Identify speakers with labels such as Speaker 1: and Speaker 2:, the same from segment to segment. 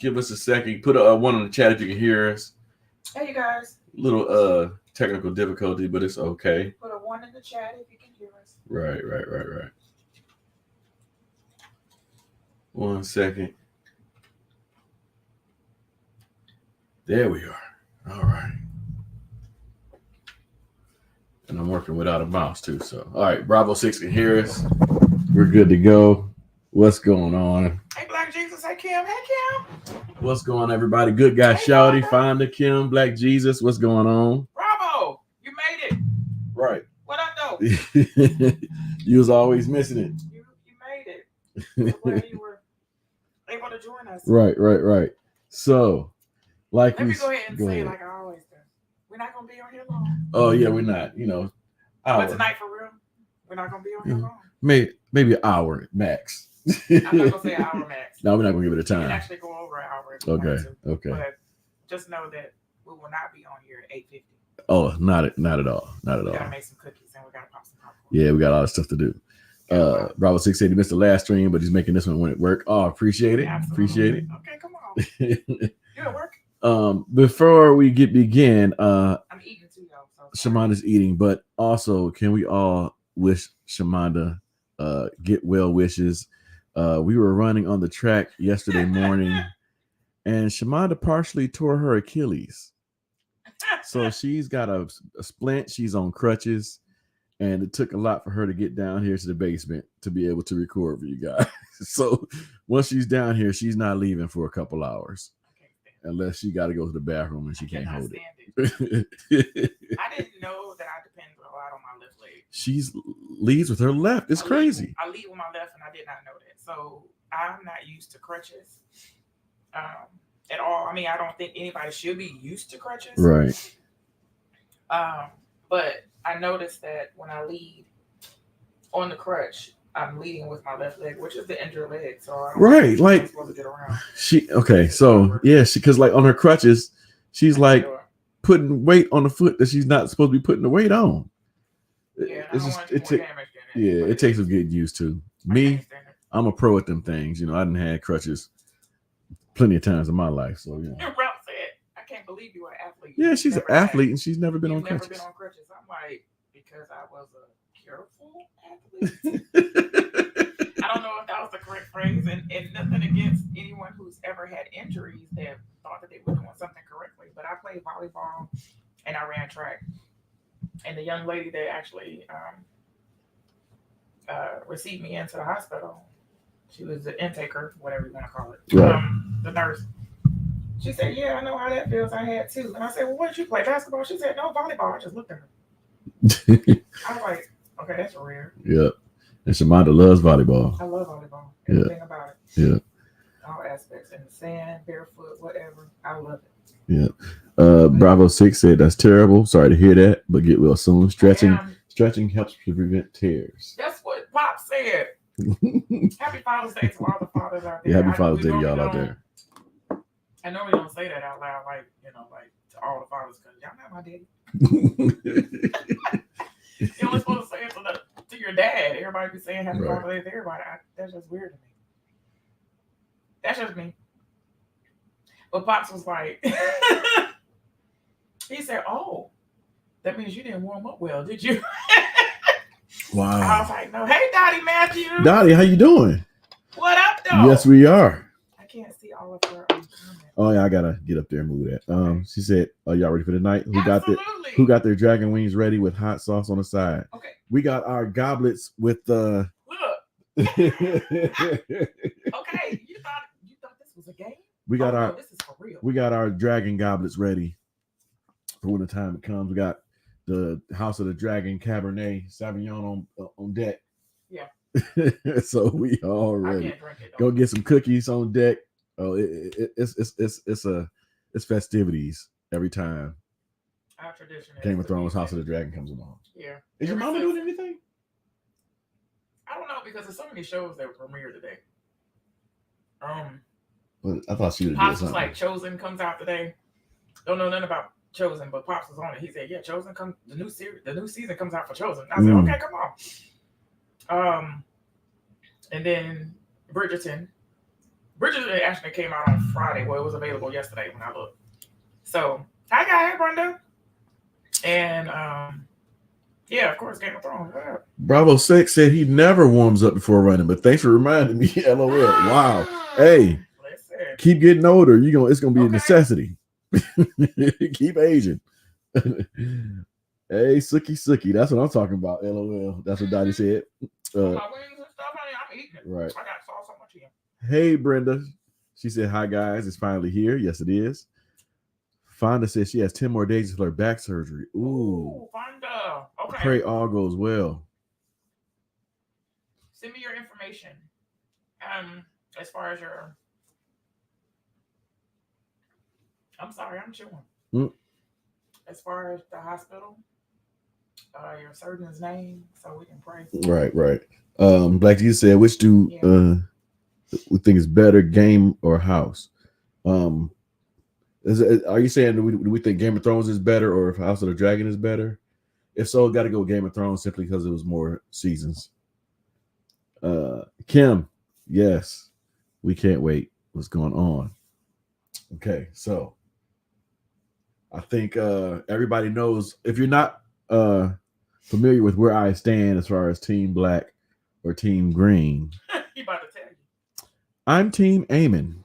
Speaker 1: Give us a second. Put a one in the chat if you can hear us.
Speaker 2: Hey, you guys.
Speaker 1: Little technical difficulty, but it's okay.
Speaker 2: Put a one in the chat if you can hear us.
Speaker 1: Right. 1 second. There we are. All right. And I'm working without a mouse too. So, all right, Bravo 6 can hear us. We're good to go. What's going on?
Speaker 2: Hey, Black Jesus. Hey, Kim. Hey, Kim.
Speaker 1: What's going on, everybody? Good guy,
Speaker 2: Hey,
Speaker 1: Shouty,
Speaker 2: Fonda.
Speaker 1: Fonda, Kim, Black Jesus. What's going on?
Speaker 2: Bravo. You made it.
Speaker 1: Right.
Speaker 2: What up, though?
Speaker 1: You was always missing it.
Speaker 2: You made it. I'm glad you were able to join us.
Speaker 1: Right. So, like
Speaker 2: Let
Speaker 1: we
Speaker 2: me go ahead and
Speaker 1: go
Speaker 2: say
Speaker 1: ahead.
Speaker 2: it like I always do. We're not going to be on here long.
Speaker 1: Oh, yeah, we're not. You know,
Speaker 2: But tonight, for real, we're not going to be on here long.
Speaker 1: Maybe an hour max.
Speaker 2: I'm not going to say an hour max.
Speaker 1: No, we're not going to give it a
Speaker 2: We can
Speaker 1: time.
Speaker 2: actually go over an hour if we want to.
Speaker 1: Okay.
Speaker 2: But just know that we will not be on here at 8:50.
Speaker 1: Oh, not at all.
Speaker 2: We got to make some cookies and we got to pop some popcorn.
Speaker 1: Yeah, we got a lot of stuff to do. Bravo 6 said he missed the last stream, but he's making this one when it work. Oh, appreciate it.
Speaker 2: Absolutely.
Speaker 1: Appreciate it.
Speaker 2: Okay, come on. You at work?
Speaker 1: Before we begin,
Speaker 2: I'm eating too, y'all. So
Speaker 1: Shamanda's eating, but also can we all wish Shamanda get well wishes? We were running on the track yesterday morning, and Shamanda partially tore her Achilles. So she's got a splint. She's on crutches. And it took a lot for her to get down here to the basement to be able to record for you guys. So once she's down here, she's not leaving for a couple hours. Unless she got to go to the bathroom and she can't hold it.
Speaker 2: I didn't know that I depend a lot on my left leg.
Speaker 1: She leads with her left. It's crazy.
Speaker 2: I lead with my left, and I did not know that. So I'm not used to crutches at all. I mean, I don't think anybody should be used to crutches.
Speaker 1: Right.
Speaker 2: But I noticed that when I lead on the crutch, I'm leading with my left leg, which is the injured leg. So I don't
Speaker 1: like
Speaker 2: supposed to get around.
Speaker 1: Because like on her crutches, she's like putting weight on the foot that she's not supposed to be putting the weight on.
Speaker 2: Yeah,
Speaker 1: it takes some getting used to. Me, I'm a pro at them things. You know, I done had crutches plenty of times in my life. So you know.
Speaker 2: Ralph said, "I can't believe you are an athlete."
Speaker 1: Yeah, she's an athlete and she's never been on crutches.
Speaker 2: Never been on crutches. I'm like, because I was a careful athlete. I don't know if that was the correct phrase, and nothing against anyone who's ever had injuries that thought that they were doing something correctly. But I played volleyball and I ran track. And the young lady that actually received me into the hospital, she was the intaker, whatever you want to call it, the nurse. She said, "Yeah, I know how that feels. I had too." And I said, "Well, what did you play? Basketball?" She said, "No, volleyball." I just looked at her. I was like, "Okay, that's rare."
Speaker 1: Yeah. And Shamanda loves volleyball.
Speaker 2: I love volleyball. Everything about it.
Speaker 1: Yeah.
Speaker 2: All aspects. In the sand, barefoot, whatever. I love it.
Speaker 1: Yeah. Bravo 6 said, "That's terrible. Sorry to hear that, but get well soon. Stretching helps to prevent tears."
Speaker 2: That's what Pop said. Happy Father's Day to all the fathers out there.
Speaker 1: Yeah, happy Father's Day to y'all out there.
Speaker 2: I normally don't say that out loud, like to all the fathers, because y'all not my daddy. You're only supposed to say it to your dad. Everybody be saying happy Father's Day to everybody. That's just weird to me. That's just me. But Pops was like, he said, "Oh, that means you didn't warm up well, did you?"
Speaker 1: Wow.
Speaker 2: I was like, "No." Hey, Dottie Matthews.
Speaker 1: Dottie, how you doing?
Speaker 2: What up, though?
Speaker 1: Yes, we are.
Speaker 2: I can't see all of her comments.
Speaker 1: Oh yeah, I gotta get up there and move that.
Speaker 2: Okay.
Speaker 1: She said, "Are y'all ready for the night?
Speaker 2: Absolutely.
Speaker 1: Who got their dragon wings ready with hot sauce on the side?"
Speaker 2: Okay.
Speaker 1: We got our goblets with
Speaker 2: Look. Okay, you thought this was a game? No, this is for real.
Speaker 1: We got our dragon goblets ready for when the time it comes. We got the House of the Dragon Cabernet Sauvignon on deck.
Speaker 2: Yeah.
Speaker 1: So we all ready.
Speaker 2: I can't drink it,
Speaker 1: go get some cookies on deck. Oh, it's festivities every time.
Speaker 2: Our tradition is
Speaker 1: Game of Thrones House of the Dragon comes along.
Speaker 2: Yeah.
Speaker 1: Is your mama doing anything?
Speaker 2: I don't know, because there's so many shows that premiere today.
Speaker 1: But I thought she would do
Speaker 2: Pops
Speaker 1: something.
Speaker 2: was like, Chosen comes out today. Don't know nothing about Chosen, but Pops was on it. He said, "Yeah, Chosen comes. The new season comes out for Chosen." I said, "Okay, come on." And then Bridgerton Bridget actually came out on Friday. Well, it was available yesterday when I looked. So, hi guys, Brenda. And yeah, of course, Game of Thrones. Yeah.
Speaker 1: Bravo 6 said he never warms up before running, but thanks for reminding me. LOL. Wow. Hey,
Speaker 2: listen.
Speaker 1: Keep getting older. It's gonna be a necessity. Keep aging. Hey, Suki. That's what I'm talking about. LOL. That's what Dottie said.
Speaker 2: My wings and stuff, honey, I'm eating it.
Speaker 1: Right.
Speaker 2: I got sauce on my chin.
Speaker 1: Hey, Brenda. She said, hi, guys. It's finally here. Yes, it is. Fonda says she has 10 more days until her back surgery. Ooh.
Speaker 2: Fonda. Okay.
Speaker 1: Pray all goes well.
Speaker 2: Send me your information. As far as your... I'm sorry, I'm chewing. As far as the hospital, your surgeon's name, so we can pray.
Speaker 1: Right. Black Jesus said, which do we think is better, game or house? Are you saying do we think Game of Thrones is better or if House of the Dragon is better? If so, got to go Game of Thrones simply because it was more seasons. Kim, yes, we can't wait. What's going on? Okay, so I think everybody knows. If you're not familiar with where I stand as far as Team Black or Team Green,
Speaker 2: he about to tell you.
Speaker 1: I'm Team Aemon.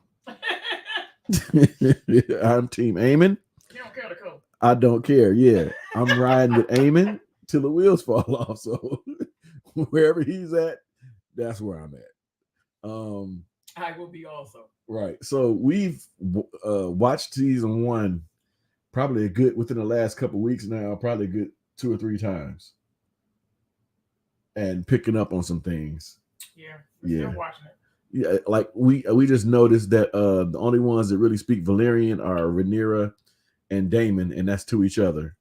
Speaker 1: I'm Team Aemon.
Speaker 2: You don't care to go.
Speaker 1: I don't care. Yeah, I'm riding with Aemon till the wheels fall off. So wherever he's at, that's where I'm at.
Speaker 2: I will be also.
Speaker 1: Right. So we've watched season 1 probably a good within the last couple of weeks now, probably a good 2 or 3 times, and picking up on some things.
Speaker 2: Yeah. Still watching it.
Speaker 1: Yeah, like we just noticed that the only ones that really speak Valyrian are Rhaenyra and Daemon, and that's to each other.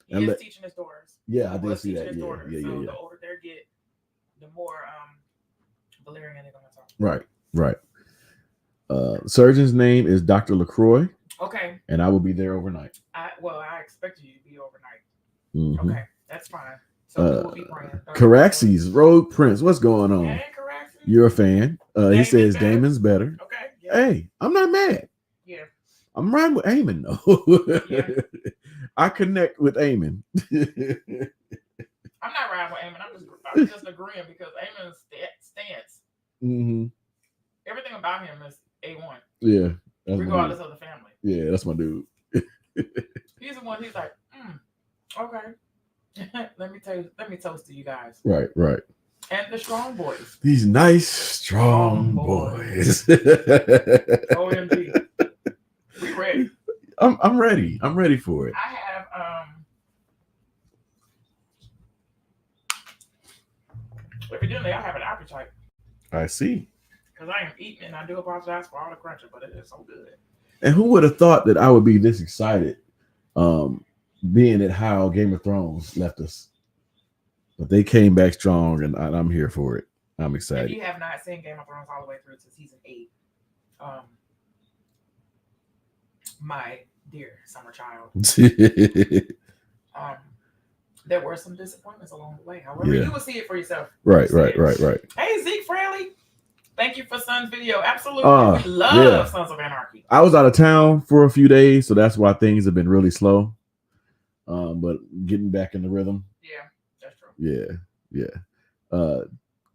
Speaker 2: He is teaching his daughters.
Speaker 1: Yeah, I did see that.
Speaker 2: His
Speaker 1: yeah.
Speaker 2: The older they get, the more Valyrian they're gonna talk.
Speaker 1: Right. Surgeon's name is Dr. LaCroix.
Speaker 2: Okay.
Speaker 1: And I will be there overnight.
Speaker 2: I expect you to be overnight.
Speaker 1: Mm-hmm.
Speaker 2: Okay, that's fine. So we'll be praying.
Speaker 1: Caraxes, Rogue Prince, what's going on?
Speaker 2: Hey, Caraxes.
Speaker 1: You're a fan. He says Daemon's better.
Speaker 2: Okay. Yeah.
Speaker 1: Hey, I'm not mad.
Speaker 2: Yeah.
Speaker 1: I'm riding with Aemon though. Yeah. I connect with Aemon.
Speaker 2: I'm not riding with Aemon. I'm just agreeing because Aemon's stance.
Speaker 1: Mm-hmm.
Speaker 2: Everything about him is A1.
Speaker 1: Yeah.
Speaker 2: Regardless of the family.
Speaker 1: Yeah, that's my dude.
Speaker 2: He's the one. He's like, okay. Let me toast to you guys.
Speaker 1: Right.
Speaker 2: And the strong boys.
Speaker 1: These nice strong boys.
Speaker 2: OMG. We ready.
Speaker 1: I'm ready. I'm ready for it.
Speaker 2: I have evidently I have an appetite.
Speaker 1: I see.
Speaker 2: Because I am eating and I do apologize for all the crunching, but it is so good.
Speaker 1: And who would have thought that I would be this excited, being at how Game of Thrones left us? But they came back strong, and I'm here for it. I'm excited.
Speaker 2: If you have not seen Game of Thrones all the way through to season 8, my dear summer child, there were some disappointments along the way. However, you will see it for yourself.
Speaker 1: Right.
Speaker 2: Hey, Zeke Fraley. Thank you for Sun's video. Absolutely. We love Sons of Anarchy. I
Speaker 1: was out of town for a few days, so that's why things have been really slow. But getting back in the rhythm.
Speaker 2: Yeah, that's true.
Speaker 1: Yeah.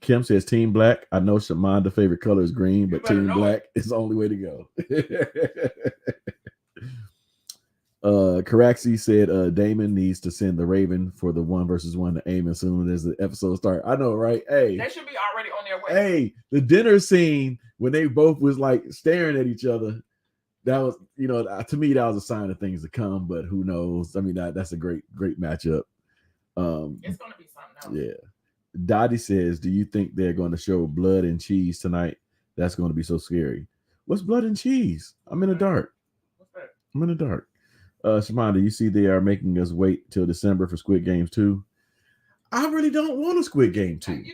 Speaker 1: Kim says Team Black. I know Shamanda's favorite color is green, but Team Black is the only way to go. Caraxi said Damon needs to send the Raven for the 1v1 to Aemon as soon as the episode starts. I know, right? Hey,
Speaker 2: they should be already on their way.
Speaker 1: Hey, the dinner scene when they both was like staring at each other, that was, to me that was a sign of things to come. But who knows? I mean, that's a great matchup.
Speaker 2: It's gonna be something else.
Speaker 1: Yeah. Dottie says, "Do you think they're going to show blood and cheese tonight? That's going to be so scary." What's blood and cheese? I'm in the dark.
Speaker 2: What's that?
Speaker 1: I'm in the dark. Shamanda, you see they are making us wait till December for Squid Games 2. I really don't want a Squid Game 2.
Speaker 2: We're not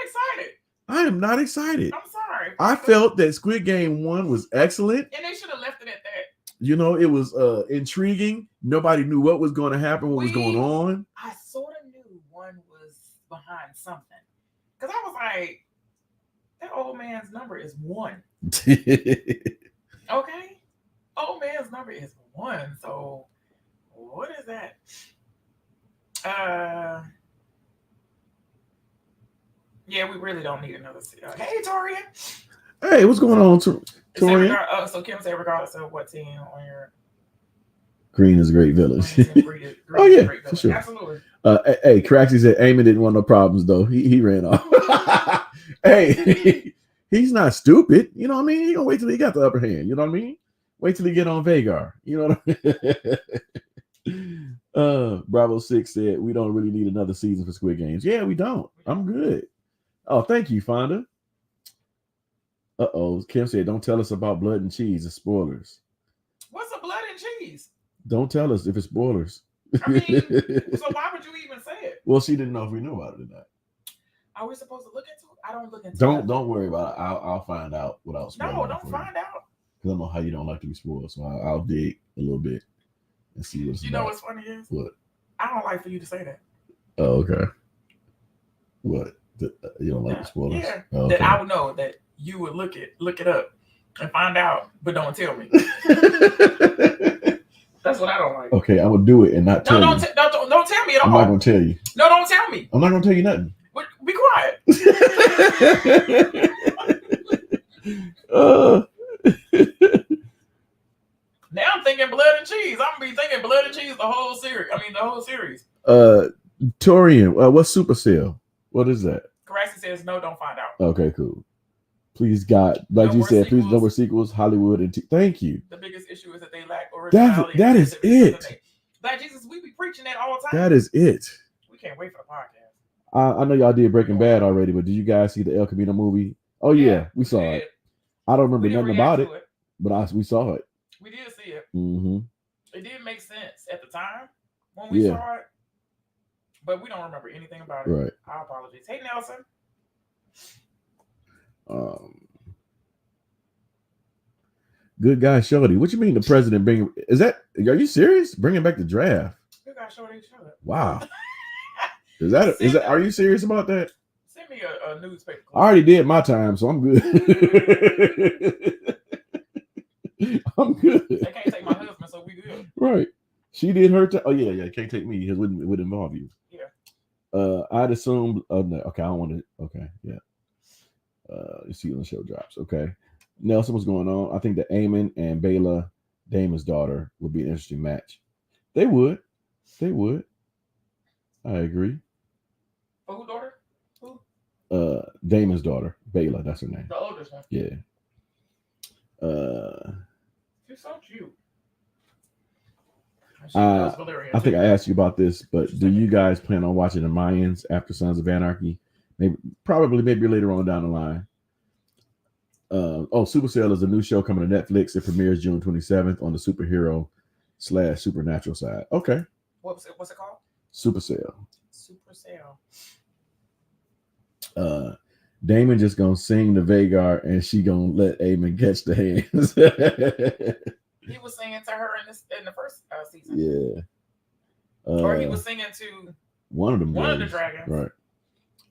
Speaker 2: excited.
Speaker 1: I am not excited.
Speaker 2: I'm sorry.
Speaker 1: I felt that Squid Game 1 was excellent.
Speaker 2: And they should have left it at that.
Speaker 1: It was intriguing. Nobody knew what was going to happen, what was going on.
Speaker 2: I sort of knew one was behind something. Because I was like, That old man's number is 1.
Speaker 1: Okay.
Speaker 2: Okay? Old man's number is 1. So what is that? Yeah, we really don't need another. Hey, Torian.
Speaker 1: Hey, what's going on, Torian?
Speaker 2: So Kim said, regardless of what team on your
Speaker 1: Green is a great village.
Speaker 2: Green
Speaker 1: Oh yeah,
Speaker 2: great
Speaker 1: for sure.
Speaker 2: Absolutely.
Speaker 1: Hey, Craxy said Eamon didn't want no problems though. He ran off. Hey, he's not stupid. You know what I mean? He gonna wait till he got the upper hand. You know what I mean? Wait till he get on Vagar. You know what I mean? Bravo 6 said we don't really need another season for Squid Games. Yeah, we don't. I'm good. Oh, thank you, Fonda. Kim said, don't tell us about blood and cheese. It's spoilers.
Speaker 2: What's a blood and cheese?
Speaker 1: Don't tell us if it's spoilers.
Speaker 2: I mean, so why would you even say it?
Speaker 1: Well, she didn't know if we knew about it or not.
Speaker 2: Are we supposed to look into it? I don't look into
Speaker 1: it. Don't worry about it. I'll find out without spoiling.
Speaker 2: No, don't find out.
Speaker 1: Because I know how you don't like to be spoiled. So I'll dig a little bit and see what's
Speaker 2: know what's funny is?
Speaker 1: What?
Speaker 2: I don't like for you to say that.
Speaker 1: Oh, okay. What? You don't like the spoilers?
Speaker 2: Yeah.
Speaker 1: Oh, okay.
Speaker 2: That I would know that you would look it up and find out, but don't tell me. That's what I don't like.
Speaker 1: Okay, I would do it and not tell you.
Speaker 2: Don't tell me at all.
Speaker 1: I'm not going to tell you.
Speaker 2: No, don't tell me.
Speaker 1: I'm not going to tell you nothing.
Speaker 2: Be quiet. Now I'm thinking blood and cheese. I'm going to be thinking blood and cheese the whole series.
Speaker 1: Torian, what's Supercell? What is that?
Speaker 2: Carassi says no, don't find out.
Speaker 1: Okay, cool. Please, God, like you said, please no more sequels. Hollywood and thank you.
Speaker 2: The biggest issue is that they lack originality.
Speaker 1: That is it.
Speaker 2: Like Jesus, we be preaching that all the time.
Speaker 1: That is it.
Speaker 2: We can't wait for the podcast.
Speaker 1: I know y'all did Breaking Bad already, but did you guys see the El Camino movie? Oh yeah, we saw it. I don't remember nothing about it, but we saw it.
Speaker 2: We did see it.
Speaker 1: Mm-hmm.
Speaker 2: It did make sense at the time when we saw it, but we don't remember anything about it.
Speaker 1: Right.
Speaker 2: Our apologies. Hey, Nelson.
Speaker 1: Good guy, Shorty. What you mean the president bringing? Are you serious? Bringing back the draft?
Speaker 2: Good guy, Shorty.
Speaker 1: Wow. Are you serious about that?
Speaker 2: Send me a newspaper.
Speaker 1: I already did my time, so I'm good. I'm good.
Speaker 2: They can't take my husband, so we good.
Speaker 1: Right. She did her time. Oh yeah. Can't take me. It would involve you.
Speaker 2: Yeah.
Speaker 1: I'd assume. Oh no. Okay. I don't want to. Okay. Yeah. You see when the show drops. Okay. Nelson, what's going on? I think that Eamon and Bela, Damon's daughter, would be an interesting match. They would. I agree.
Speaker 2: For whose daughter? Who?
Speaker 1: Damon's daughter, Bela. That's her name.
Speaker 2: The oldest one.
Speaker 1: Yeah.
Speaker 2: She's so cute.
Speaker 1: I think I asked you about this, but do you guys plan on watching the Mayans after Sons of Anarchy? Maybe later on down the line. Supercell is a new show coming to Netflix. It premieres June 27th on the superhero / supernatural side. Okay.
Speaker 2: What's it called?
Speaker 1: Supercell. Damon just gonna sing the Vagar and she gonna let Eamon catch the hands.
Speaker 2: He was singing to her in the first season.
Speaker 1: Yeah.
Speaker 2: Or he was singing to
Speaker 1: one of them.
Speaker 2: One of the dragons.
Speaker 1: Right.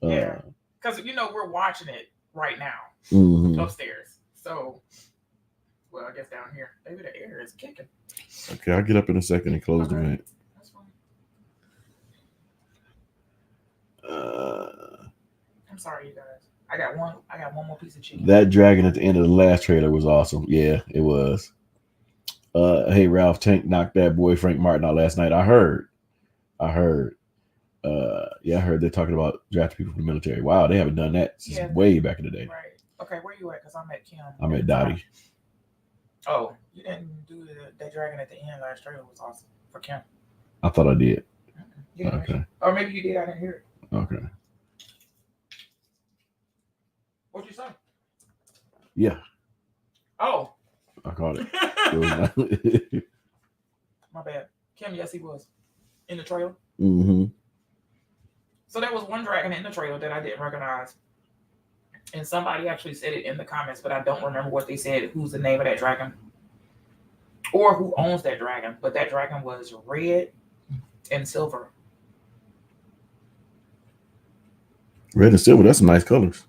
Speaker 2: Yeah. Because we're watching it right now upstairs. So, well, I guess down here, maybe the air is kicking.
Speaker 1: Okay, I'll get up in a second and close the vent.
Speaker 2: That's fine. I'm sorry, you guys. I got one more piece of chicken. That dragon at the end of the last trailer was awesome. Yeah, it was. Hey, Ralph, Tank knocked that boy Frank Martin out last night. I heard. I heard they're talking about drafting people from the military. Wow, they haven't done that since way back in the day. Right. Okay, where you at? Because I'm at Kim. I'm at Dottie. Oh, you didn't do that dragon at the end. Last trailer was awesome for Kim. I thought I did. Okay. Or maybe you did. I didn't hear it. Okay. What'd you say? Yeah. Oh. I caught it. My bad. Kim, yes, he was. In the trailer. Mm-hmm. So there was one dragon in the trailer that I didn't recognize. And somebody actually said it in the comments, but I don't remember what they said, who's the name of that dragon. Or who owns that dragon. But that dragon was red and silver. Red and silver, that's some nice colors.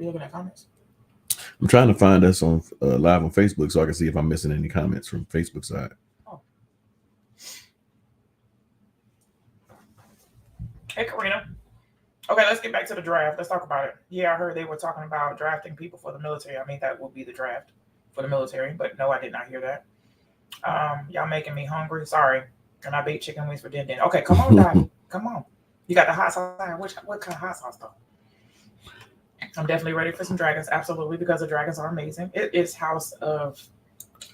Speaker 2: you looking at comments?
Speaker 1: I'm trying to find us on live on Facebook so I can see if I'm missing any comments from Facebook side.
Speaker 2: Oh. Hey, Karina. Okay, let's get back to the draft. Let's talk about it. Yeah, I heard they were talking about drafting people for the military. I mean, that will be the draft for the military, but no, I did not hear that. Y'all making me hungry. Sorry. And I baked chicken wings for Din Din. Okay, come on, Daddy. Come on. You got the hot sauce. What kind of hot sauce, though? I'm definitely ready for some dragons. Absolutely, because the dragons are amazing. It is House of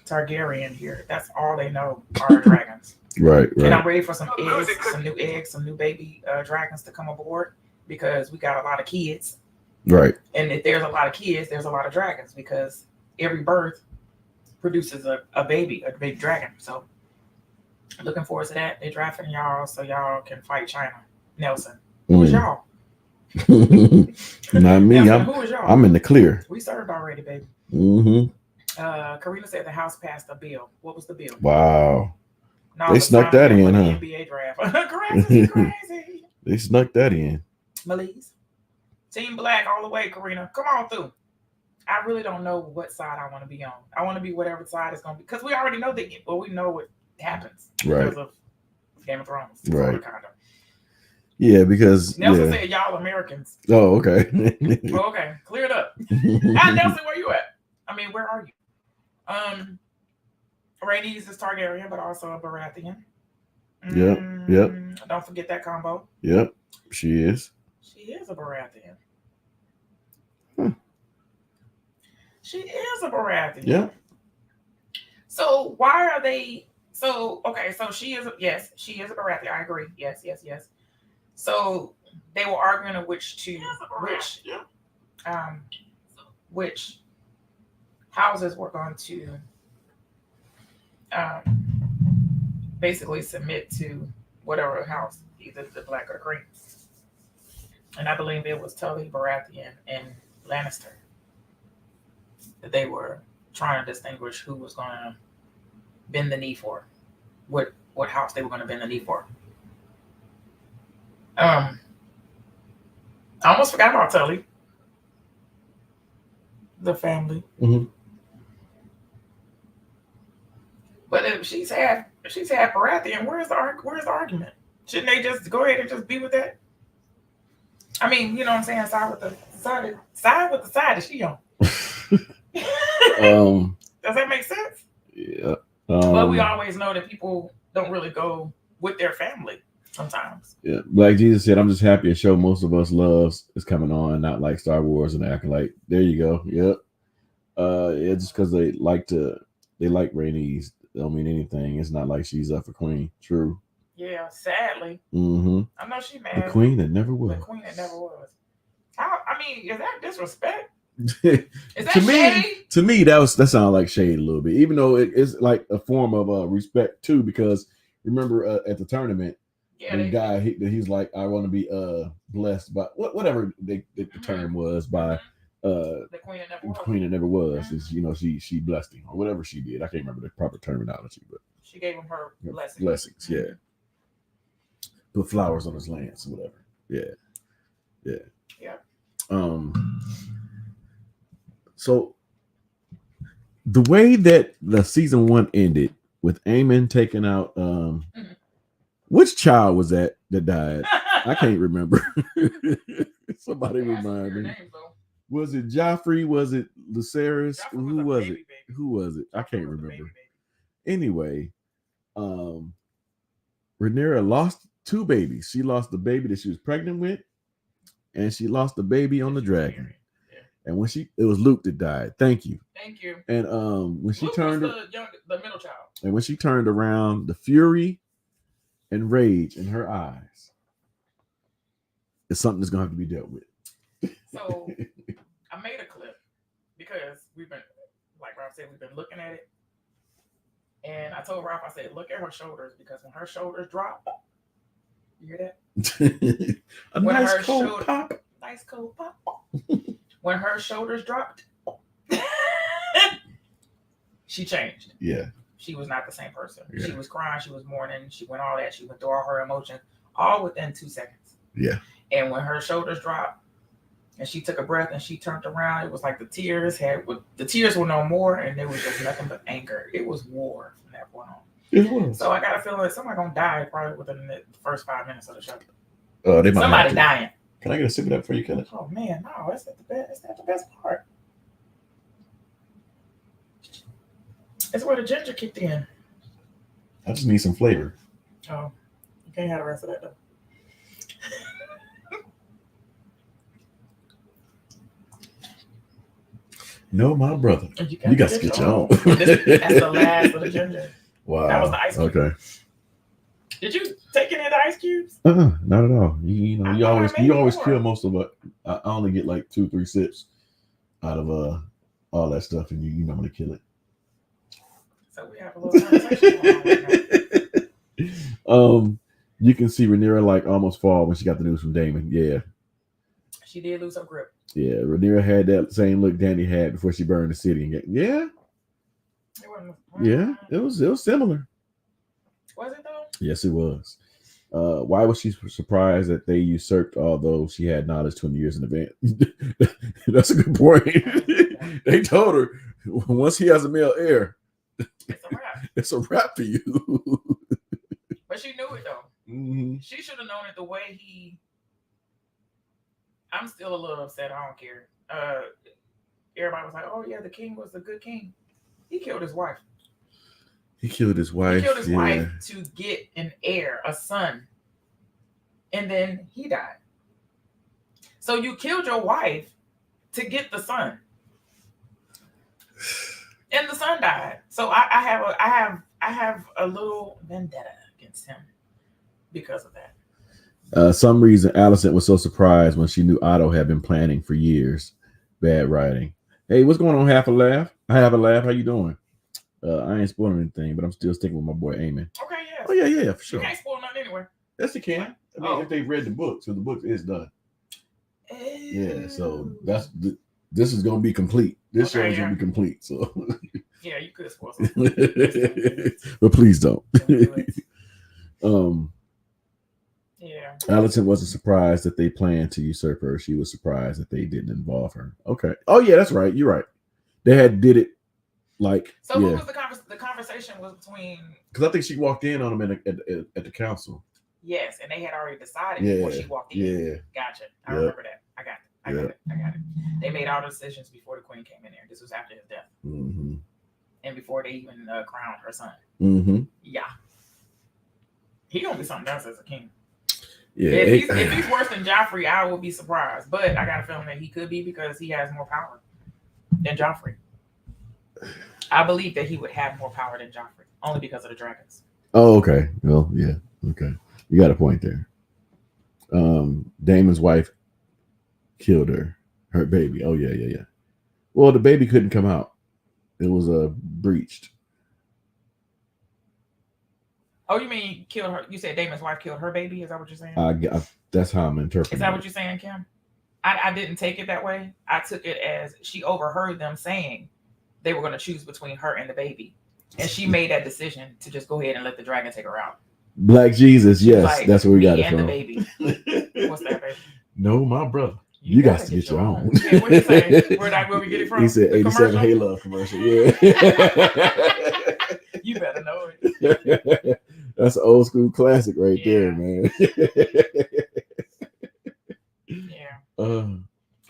Speaker 2: Targaryen here. That's all they know are dragons.
Speaker 1: Right.
Speaker 2: And I'm ready for some eggs, some new baby dragons to come aboard because we got a lot of kids.
Speaker 1: Right.
Speaker 2: And if there's a lot of kids, there's a lot of dragons because every birth produces a baby dragon. So looking forward to that. They're drafting y'all so y'all can fight China. Nelson. Who's y'all?
Speaker 1: Not me.
Speaker 2: Nelson, who is y'all?
Speaker 1: I'm in the clear.
Speaker 2: We served already, baby. Karina said the House passed a bill. What was the bill?
Speaker 1: Wow.
Speaker 2: No,
Speaker 1: they snuck that in, huh?
Speaker 2: NBA draft. Crazy.
Speaker 1: They snuck that in.
Speaker 2: Malise. Team Black all the way, Karina. Come on through. I really don't know what side I want to be on. I want to be whatever side it's going to be. Because we already know we know what happens.
Speaker 1: Right.
Speaker 2: Because of Game of Thrones.
Speaker 1: Right. Yeah, because
Speaker 2: Nelson said y'all Americans.
Speaker 1: Oh, okay.
Speaker 2: Okay, clear it up. Nelson, where you at? I mean, where are you? Rhaenys is Targaryen, but also a Baratheon.
Speaker 1: Yep.
Speaker 2: Don't forget that combo.
Speaker 1: Yep, she is.
Speaker 2: She is a Baratheon.
Speaker 1: Huh.
Speaker 2: She is a Baratheon.
Speaker 1: Yeah.
Speaker 2: So why are they? So okay, so she is. Yes, she is a Baratheon. I agree. Yes. So they were arguing of which houses were going to basically submit to whatever house, either the Black or Green. And I believe it was Tully, Baratheon, and Lannister that they were trying to distinguish who was going to bend the knee for, what house they were going to bend the knee for. I almost forgot about Tully. The family.
Speaker 1: Mm-hmm.
Speaker 2: But if she's had Baratheon, where's the argument? Shouldn't they just go ahead and just be with that? I mean, you know what I'm saying? Side with the side that she on. Does that make sense?
Speaker 1: Yeah.
Speaker 2: But we always know that people don't really go with their family sometimes.
Speaker 1: Yeah. Like Jesus said, I'm just happy a show most of us loves is coming on, not like Star Wars and acting like, there you go. Yep. Yeah, just because they like Rhaenys don't mean anything. It's not like she's up for queen. True.
Speaker 2: Yeah, sadly.
Speaker 1: Mm-hmm.
Speaker 2: I know she mad.
Speaker 1: The queen that never was.
Speaker 2: The queen that never was. I mean, is that disrespect?
Speaker 1: Is
Speaker 2: that shade?
Speaker 1: To me, that sounded like shade a little bit, even though it's like a form of respect too. Because remember at the tournament, the guy he's like, I want to be blessed by whatever the term was by
Speaker 2: the queen that never was.
Speaker 1: Mm-hmm. Is she blessed him or whatever she did. I can't remember the proper terminology, but
Speaker 2: she gave him her blessings.
Speaker 1: Blessings, yeah. Put flowers on his lance or whatever. Yeah. So the way that the season 1 ended with Aemon taking out which child was that died? I can't remember. Somebody remind me. Was it Joffrey? Was it Lucerys? Who was it? Who was it? I can't remember. Anyway, Rhaenyra lost 2 babies. She lost the baby that she was pregnant with, and she lost the baby on the dragon. And when it was Luke that died. Thank you. And when she turned
Speaker 2: the middle child.
Speaker 1: And when she turned around, the fury and rage in her eyes is something that's gonna have to be dealt with.
Speaker 2: So I made a clip because we've been, like Ralph said, we've been looking at it. And I told Ralph, I said, look at her shoulders, because when her shoulders drop, you hear that?
Speaker 1: Nice cold pop.
Speaker 2: Nice cold pop. When her shoulders dropped, she changed.
Speaker 1: Yeah.
Speaker 2: She was not the same person.
Speaker 1: Yeah.
Speaker 2: She was crying. She was mourning. She went all that. She went through all her emotions, all within 2 seconds.
Speaker 1: Yeah.
Speaker 2: And when her shoulders dropped, And she took a breath and she turned around. It was like the tears were no more, and there was just nothing but anger. It was war from that point on.
Speaker 1: It was.
Speaker 2: So I got a feeling like somebody gonna die probably within the first 5 minutes of the show.
Speaker 1: They might
Speaker 2: Somebody dying.
Speaker 1: Can I get a sip of that before you cut it?
Speaker 2: Oh man, no, that's not the best. That's not the best part. It's where the ginger kicked in.
Speaker 1: I just need some flavor.
Speaker 2: Oh, you can't have the rest of that though.
Speaker 1: No, my brother. You got to get your own.
Speaker 2: That's the last of the ginger.
Speaker 1: Wow.
Speaker 2: That was the ice cube.
Speaker 1: Okay.
Speaker 2: Did you take any of the ice cubes?
Speaker 1: Not at all. You always
Speaker 2: more.
Speaker 1: kill most of it. I only get like 2-3 sips out of all that stuff, and you normally kill it.
Speaker 2: So we have a little conversation going on right now.
Speaker 1: You can see Rhaenyra like almost fall when she got the news from Daemon. Yeah.
Speaker 2: She did lose her grip.
Speaker 1: Yeah, Rhaenyra had that same look Dany had before she burned the city. And yeah. Yeah, it was similar.
Speaker 2: Was it though?
Speaker 1: Yes, it was. Why was she surprised that they usurped, although she had knowledge 20 years in advance? That's a good point. They told her once he has a male heir,
Speaker 2: it's a wrap.
Speaker 1: It's a wrap for you.
Speaker 2: But she knew it though.
Speaker 1: Mm-hmm.
Speaker 2: She should have known it the way he. I'm still a little upset. I don't care. Everybody was like, "Oh yeah, the king was a good king. He killed his wife.
Speaker 1: He killed his wife.
Speaker 2: He killed his wife to get an heir, a son, and then he died. So you killed your wife to get the son, and the son died. So I have a little vendetta against him because of that.
Speaker 1: Some reason Alicent was so surprised when she knew Otto had been planning for years. Bad writing. Hey, what's going on? Half a laugh. I have a laugh. How you doing? I ain't spoiling anything, but I'm still sticking with my boy Eamon.
Speaker 2: Okay, yeah.
Speaker 1: Oh yeah, for sure.
Speaker 2: You can't spoil nothing anywhere.
Speaker 1: Yes, you can. I mean, if they've read the book, so the book is done. Yeah, so this is gonna be complete. This show is gonna be complete. So
Speaker 2: yeah, you could spoil something.
Speaker 1: But please don't.
Speaker 2: Yeah.
Speaker 1: Alicent wasn't surprised that they planned to usurp her. She was surprised that they didn't involve her. Okay. Oh yeah, that's right. You're right. They did it like.
Speaker 2: So who was the conversation was between?
Speaker 1: Because I think she walked in on them at the council.
Speaker 2: Yes, and they had already decided before she walked in.
Speaker 1: Yeah.
Speaker 2: Gotcha. I remember that. I got it. They made all the decisions before the queen came in there. This was after his death.
Speaker 1: Mm-hmm.
Speaker 2: And before they even crowned her son.
Speaker 1: Mm-hmm.
Speaker 2: Yeah. He gonna be something else as a king.
Speaker 1: Yeah.
Speaker 2: If he's worse than Joffrey, I will be surprised. But I got a feeling that he could be because he has more power than Joffrey. I believe that he would have more power than Joffrey, only because of the dragons.
Speaker 1: Oh, okay. Well, yeah. Okay. You got a point there. Damon's wife killed her baby. Oh, yeah. Well, the baby couldn't come out. It was breached.
Speaker 2: Oh, you mean killed her? You said Damon's wife killed her baby? Is that what you're saying?
Speaker 1: That's how I'm interpreting.
Speaker 2: Is that what you're saying, Kim? I didn't take it that way. I took it as she overheard them saying they were going to choose between her and the baby. And she made that decision to just go ahead and let the dragon take her out.
Speaker 1: Black Jesus, yes.
Speaker 2: Like,
Speaker 1: that's where we got it
Speaker 2: and
Speaker 1: from.
Speaker 2: The baby. What's that, baby?
Speaker 1: No, my brother. You got to get your own.
Speaker 2: Yeah, what you say? Where we get it from?
Speaker 1: He said 87 Hey Love commercial. Yeah.
Speaker 2: You better know it.
Speaker 1: That's an old school classic right there, man.
Speaker 2: Yeah.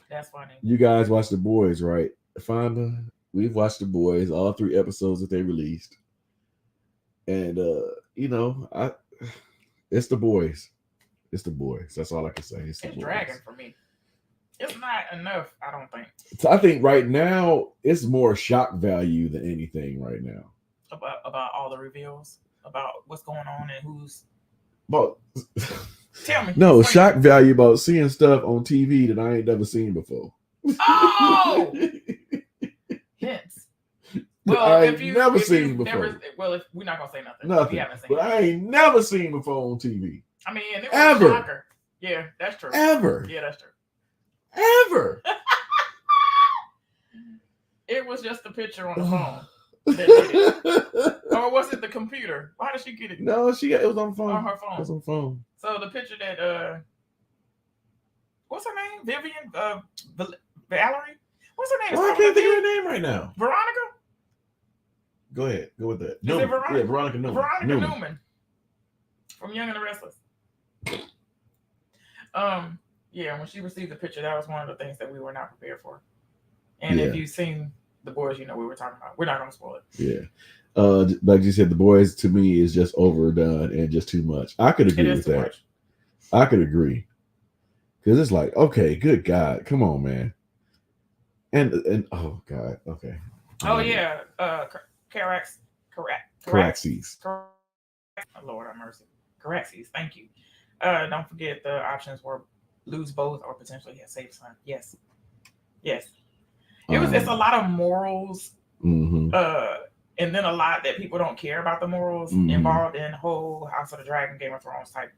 Speaker 2: That's funny.
Speaker 1: You guys watch The Boys, right? Fonda, we've watched The Boys, all 3 episodes that they released. And it's The Boys. It's The Boys. That's all I can say. It's
Speaker 2: dragging for me. It's not enough, I don't think.
Speaker 1: So I think right now it's more shock value than anything right now.
Speaker 2: About all the reveals, about what's going on and who's.
Speaker 1: But
Speaker 2: tell me.
Speaker 1: No, shock value about seeing stuff on TV that I ain't never seen before.
Speaker 2: Oh. Hints. Well,
Speaker 1: if we're not gonna say
Speaker 2: nothing.
Speaker 1: Nothing. But I ain't never seen before on TV.
Speaker 2: I mean, it was
Speaker 1: ever.
Speaker 2: A shocker. Yeah, that's true.
Speaker 1: Ever.
Speaker 2: Yeah, that's true.
Speaker 1: Ever.
Speaker 2: It was just the picture on the phone. Or was it the computer? Why did she get it?
Speaker 1: No, it was on the phone.
Speaker 2: On her phone.
Speaker 1: It was on the phone.
Speaker 2: So the picture that what's her name? Vivian, Valerie. What's her name?
Speaker 1: Well, I can't think of her name right now.
Speaker 2: Veronica.
Speaker 1: Go ahead. Go with that.
Speaker 2: Is it Veronica?
Speaker 1: Yeah, Veronica Newman.
Speaker 2: Veronica Newman from Young and the Restless. Yeah, when she received the picture, that was one of the things that we were not prepared for. And if you've seen The Boys, you know we were talking about. We're not going to spoil it.
Speaker 1: Yeah. Like you said, The Boys to me is just overdone and just too much. I could agree with that. Much. I could agree. Because it's like, okay, good God, come on, man. And oh God, okay.
Speaker 2: Oh yeah, Caraxes. Lord have mercy. Caraxes. Thank you. Don't forget the options were lose both or potentially save son. Yes. It's a lot of morals.
Speaker 1: Mm-hmm.
Speaker 2: And then a lot that people don't care about the morals involved in whole House of the Dragon, Game of Thrones type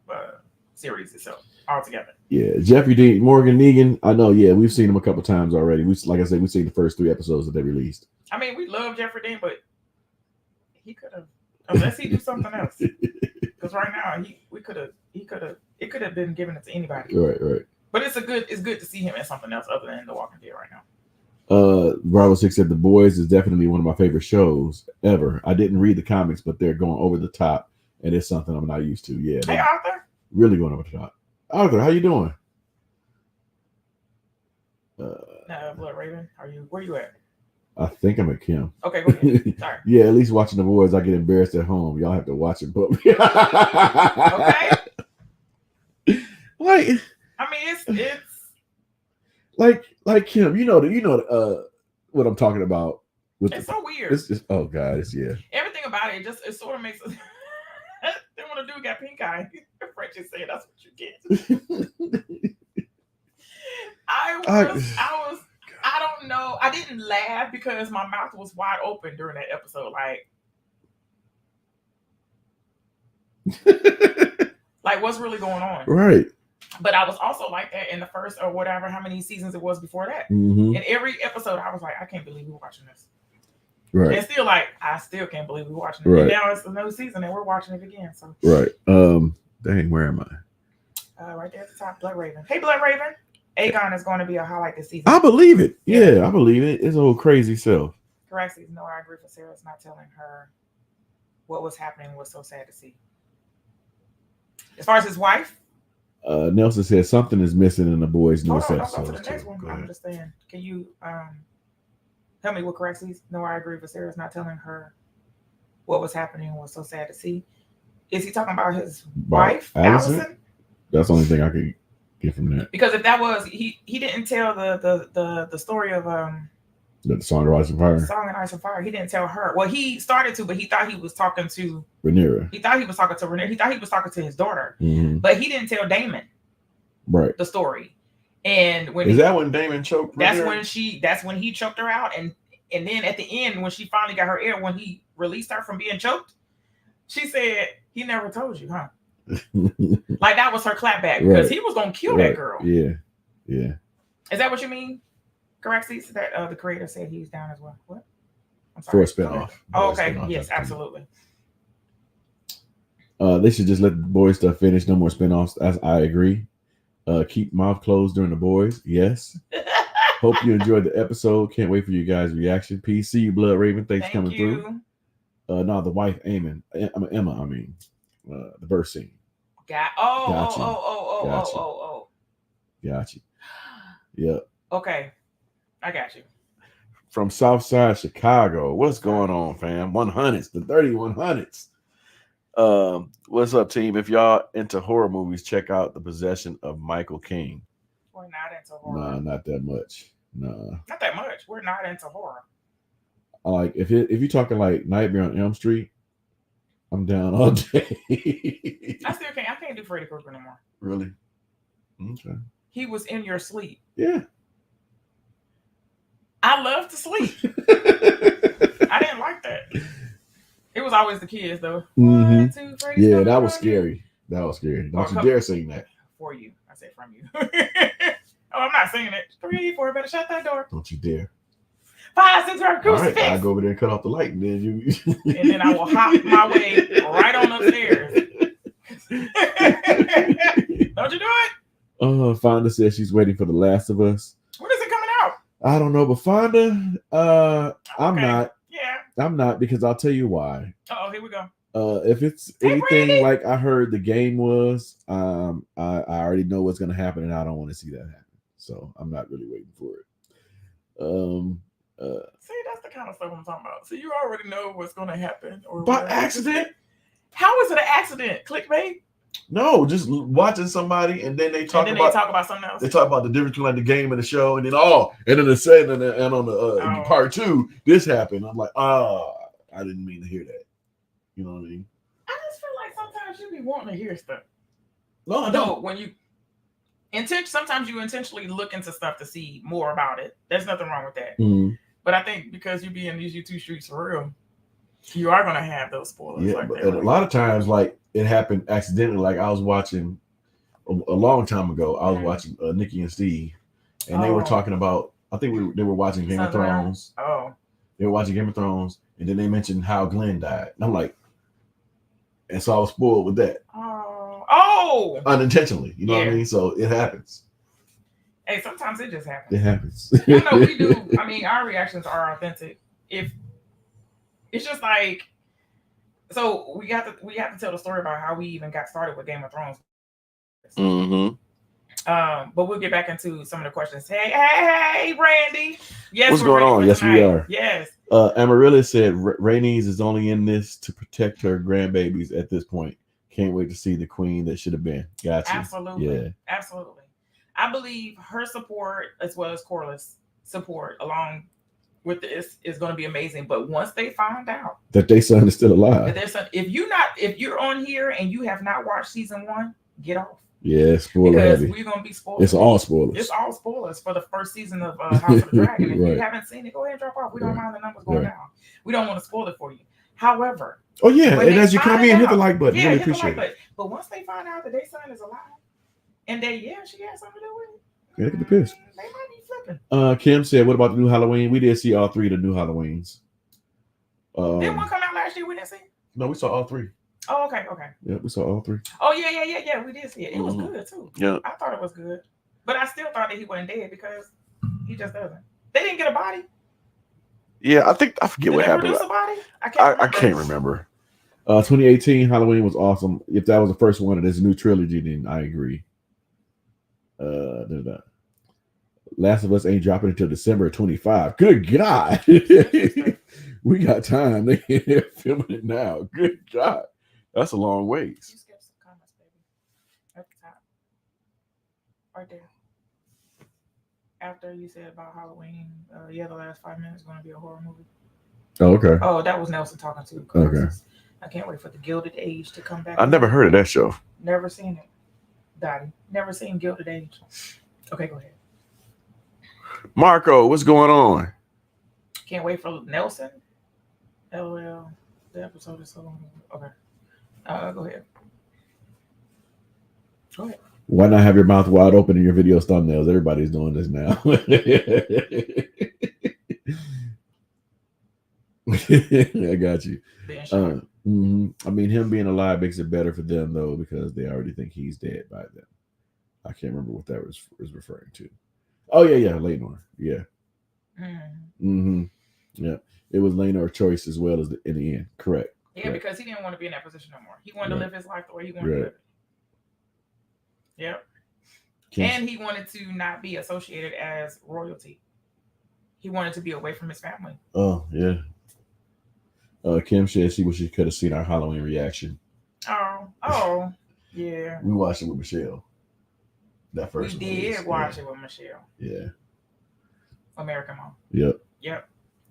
Speaker 2: series itself altogether. Yeah,
Speaker 1: Jeffrey Dean Morgan Negan. I know. Yeah, we've seen him a couple times already. Like I said, we've seen the first 3 episodes that they released.
Speaker 2: I mean, we love Jeffrey Dean, but he could have, unless he do something else. Because right now it could have been given it to anybody.
Speaker 1: Right.
Speaker 2: But it's good to see him as something else other than The Walking Dead right now.
Speaker 1: Bravo 6 said The Boys is definitely one of my favorite shows ever. I didn't read the comics, but they're going over the top, and it's something I'm not used to. Yeah.
Speaker 2: Hey, Arthur.
Speaker 1: Really going over the top. Arthur, how you doing?
Speaker 2: Blood Raven, where you at?
Speaker 1: I think I'm at Kim.
Speaker 2: Okay, go ahead. Sorry.
Speaker 1: Yeah, at least watching The Boys, I get embarrassed at home. Y'all have to watch it, but
Speaker 2: okay.
Speaker 1: Like,
Speaker 2: I mean, it's
Speaker 1: like Kim, you know what I'm talking about.
Speaker 2: It's so weird.
Speaker 1: It's just, oh God,
Speaker 2: everything about it sort of makes us. Then when a dude got pink eye, French is saying that's what you get. I don't know. I didn't laugh because my mouth was wide open during that episode. Like what's really going on?
Speaker 1: Right.
Speaker 2: But I was also like that in the first or whatever, how many seasons it was before that.
Speaker 1: Mm-hmm.
Speaker 2: In every episode, I was like, I can't believe we're watching this.
Speaker 1: Right.
Speaker 2: And still I still can't believe we're watching it.
Speaker 1: Right.
Speaker 2: And now it's another season and we're watching it again. So
Speaker 1: right. Dang, where am I?
Speaker 2: Right there at the top, Blood Raven. Hey, Blood Raven. Aegon is going to be a highlight this season.
Speaker 1: I believe it. Yeah, I believe it. It's old crazy self.
Speaker 2: Caraxes, no, I agree with Sarah's not telling her what was happening was so sad to see. As far as his wife?
Speaker 1: Nelson said something is missing in The Boys' newest
Speaker 2: episode.
Speaker 1: episode.
Speaker 2: Go to the next one. I'm just saying. Can you tell me what Caraxes? No, I agree with Sarah's not telling her what was happening was so sad to see. Is he talking about his wife, Allison?
Speaker 1: That's the only thing I could get from that.
Speaker 2: Because if that was he didn't tell the story of
Speaker 1: the Song of Ice and Fire.
Speaker 2: Song of Ice and Fire. He didn't tell her. Well, he started to, but he thought he was talking to
Speaker 1: Rhaenyra.
Speaker 2: He thought he was talking to Rhaenyra. He thought he was talking to his daughter,
Speaker 1: but
Speaker 2: he didn't tell Damon
Speaker 1: the
Speaker 2: story. And when
Speaker 1: when Damon choked?
Speaker 2: That's when he choked her out, and then at the end when she finally got her ear, when he released her from being choked, she said, "He never told you, huh?" Like that was her clapback because he was gonna kill that girl.
Speaker 1: Yeah.
Speaker 2: Is that what you mean? Caraxes, that the creator said he's down as well. What? I'm
Speaker 1: sorry. For a spinoff.
Speaker 2: Oh, okay. Yes, absolutely.
Speaker 1: They should just let the Boys stuff finish. No more spinoffs. As I agree. Keep mouth closed during The Boys. Yes. Hope you enjoyed the episode. Can't wait for you guys' reaction. Peace. See you, Blood Raven. Thanks for coming through. No, the wife, Emma. The birth scene.
Speaker 2: Oh.
Speaker 1: Got you. Yep.
Speaker 2: Okay. I got you.
Speaker 1: From Southside Chicago. What's going on, fam? 100s, the 3100s. What's up, team? If y'all into horror movies, check out The Possession of Michael King.
Speaker 2: We're not into horror.
Speaker 1: Nah, not that much. Nah.
Speaker 2: Not that much. We're not into horror.
Speaker 1: Like if you're talking like Nightmare on Elm Street, I'm down all day.
Speaker 2: I can't do Freddy Krueger anymore.
Speaker 1: Really? Okay.
Speaker 2: He was in your sleep.
Speaker 1: Yeah.
Speaker 2: I love to sleep. I didn't like that. It was always the kids, though.
Speaker 1: Mm-hmm.
Speaker 2: 1, 2, 3.
Speaker 1: Yeah, that was scary. That was scary. Don't you dare sing that.
Speaker 2: For you. I said from you. Oh, I'm not singing it. 3, 4, better shut that door.
Speaker 1: Don't you dare.
Speaker 2: 5, 6, 7, crucifix.
Speaker 1: All right, I'll go over there and cut off the light, and then you.
Speaker 2: And then I will hop my way right on upstairs. Don't you do it?
Speaker 1: Fonda says she's waiting for The Last of Us.
Speaker 2: When is it coming out?
Speaker 1: I don't know, but Fonda, I'm
Speaker 2: Okay.
Speaker 1: not.
Speaker 2: Yeah.
Speaker 1: I'm not because I'll tell you why.
Speaker 2: Oh, here we go.
Speaker 1: If it's
Speaker 2: Hey,
Speaker 1: anything
Speaker 2: Brandy.
Speaker 1: like I heard the game was, I already know what's gonna happen, and I don't want to see that happen. So I'm not really waiting for it.
Speaker 2: See, that's the kind of stuff I'm talking about. So you already know what's going to happen, or
Speaker 1: By
Speaker 2: whatever.
Speaker 1: accident?
Speaker 2: How is it an accident? Clickbait?
Speaker 1: No, just watching somebody, and then they talk
Speaker 2: And then
Speaker 1: about
Speaker 2: they talk about something else.
Speaker 1: they talk about the difference between like the game and the show, and then and then the second and on the part 2, this happened. I'm like, I didn't mean to hear that. You know what I mean?
Speaker 2: I just feel like sometimes you be wanting to hear stuff.
Speaker 1: No, I
Speaker 2: No,
Speaker 1: don't.
Speaker 2: when you sometimes you intentionally look into stuff to see more about it. There's nothing wrong with that.
Speaker 1: Mm.
Speaker 2: But I think because you be in these YouTube streets for real, you are gonna have those spoilers.
Speaker 1: Yeah,
Speaker 2: like
Speaker 1: but
Speaker 2: that,
Speaker 1: a lot of times, like it happened accidentally. Like I was watching a long time ago. I was watching Nikki and Steve, and they were talking about. I think they were watching Game of Thrones.
Speaker 2: Oh,
Speaker 1: they were watching Game of Thrones, and then they mentioned how Glenn died. And I'm like, and so I was spoiled with that.
Speaker 2: Oh,
Speaker 1: unintentionally. You know what I mean? So it happens.
Speaker 2: Hey, sometimes it just happens.
Speaker 1: It happens.
Speaker 2: I know we do. I mean, our reactions are authentic. If it's just like, so we have to tell the story about how we even got started with Game of Thrones.
Speaker 1: Mm-hmm.
Speaker 2: But we'll get back into some of the questions. Hey, Brandy. Yes,
Speaker 1: what's going on? Yes,
Speaker 2: tonight.
Speaker 1: we are.
Speaker 2: Yes.
Speaker 1: Amarilla said Rhaenys is only in this to protect her grandbabies at this point. Can't wait to see the queen that should have been. Gotcha.
Speaker 2: Absolutely.
Speaker 1: Yeah.
Speaker 2: Absolutely. I believe her support as well as Corlys support along with this is going to be amazing. But once they find out
Speaker 1: that their son is still alive,
Speaker 2: that their son, if you're on here and you have not watched season 1, get off.
Speaker 1: Yeah, spoiler
Speaker 2: because
Speaker 1: heavy.
Speaker 2: We're gonna be spoiled.
Speaker 1: It's all spoilers.
Speaker 2: It's all spoilers for the first season of House of the Dragon. If
Speaker 1: right.
Speaker 2: you haven't seen it, go ahead and drop off. We don't mind the numbers going down. We don't want to spoil it for you. However,
Speaker 1: oh yeah, and as you come in, hit the like button. Really appreciate it.
Speaker 2: But once they find out that their son is alive, and she has something to do with it.
Speaker 1: Yeah, they could be pissed.
Speaker 2: They might be flipping.
Speaker 1: Kim said, "What about the new Halloween? We did see all 3 of the new Halloweens.
Speaker 2: Didn't one come out last year? We didn't see.
Speaker 1: No, we saw all 3.
Speaker 2: Oh, okay.
Speaker 1: Yeah, we saw all 3.
Speaker 2: Oh, yeah. We did see it. It was good too.
Speaker 1: Yeah,
Speaker 2: I thought it was good, but I still thought that he wasn't dead because he just doesn't. They didn't get a body.
Speaker 1: Yeah, I forget what happened.
Speaker 2: Produce a body?
Speaker 1: I can't remember. 2018 Halloween was awesome. If that was the first one of this new trilogy, then I agree. Last of Us ain't dropping until December 25. Good God. We got time. They're filming it now. Good God. That's a long ways.
Speaker 2: You skipped some comments, baby. At the top. Right there. After you said about Halloween, the last 5 minutes is going to be a horror movie.
Speaker 1: Oh, okay.
Speaker 2: Oh, that was Nelson talking to.
Speaker 1: Okay.
Speaker 2: I can't wait for the Gilded Age to come back.
Speaker 1: I never heard of that show.
Speaker 2: Never seen it. Dottie. Never seen Gilded Age. Okay, go ahead.
Speaker 1: Marco, what's going on?
Speaker 2: Can't wait for Nelson. LOL. The episode is so long. Okay. Go ahead. Go ahead. Why
Speaker 1: not have your mouth wide open in your video thumbnails? Everybody's doing this now. I got you. I mean, him being alive makes it better for them, though, because they already think he's dead by then. I can't remember what that was referring to. Oh, yeah, Laenor. Yeah. Yeah. It was Laenor's choice as well as in the end. Correct.
Speaker 2: Yeah, correct. Because he didn't want to be in that position no more. He wanted to live his life the way he wanted to live it. Yep. And he wanted to not be associated as royalty. He wanted to be away from his family.
Speaker 1: Oh, yeah. Kim said she wish she could have seen our Halloween reaction.
Speaker 2: Oh, yeah.
Speaker 1: We watched it with Michelle. That first
Speaker 2: we did watch it with Michelle.
Speaker 1: Yeah.
Speaker 2: American Mom.
Speaker 1: Yep.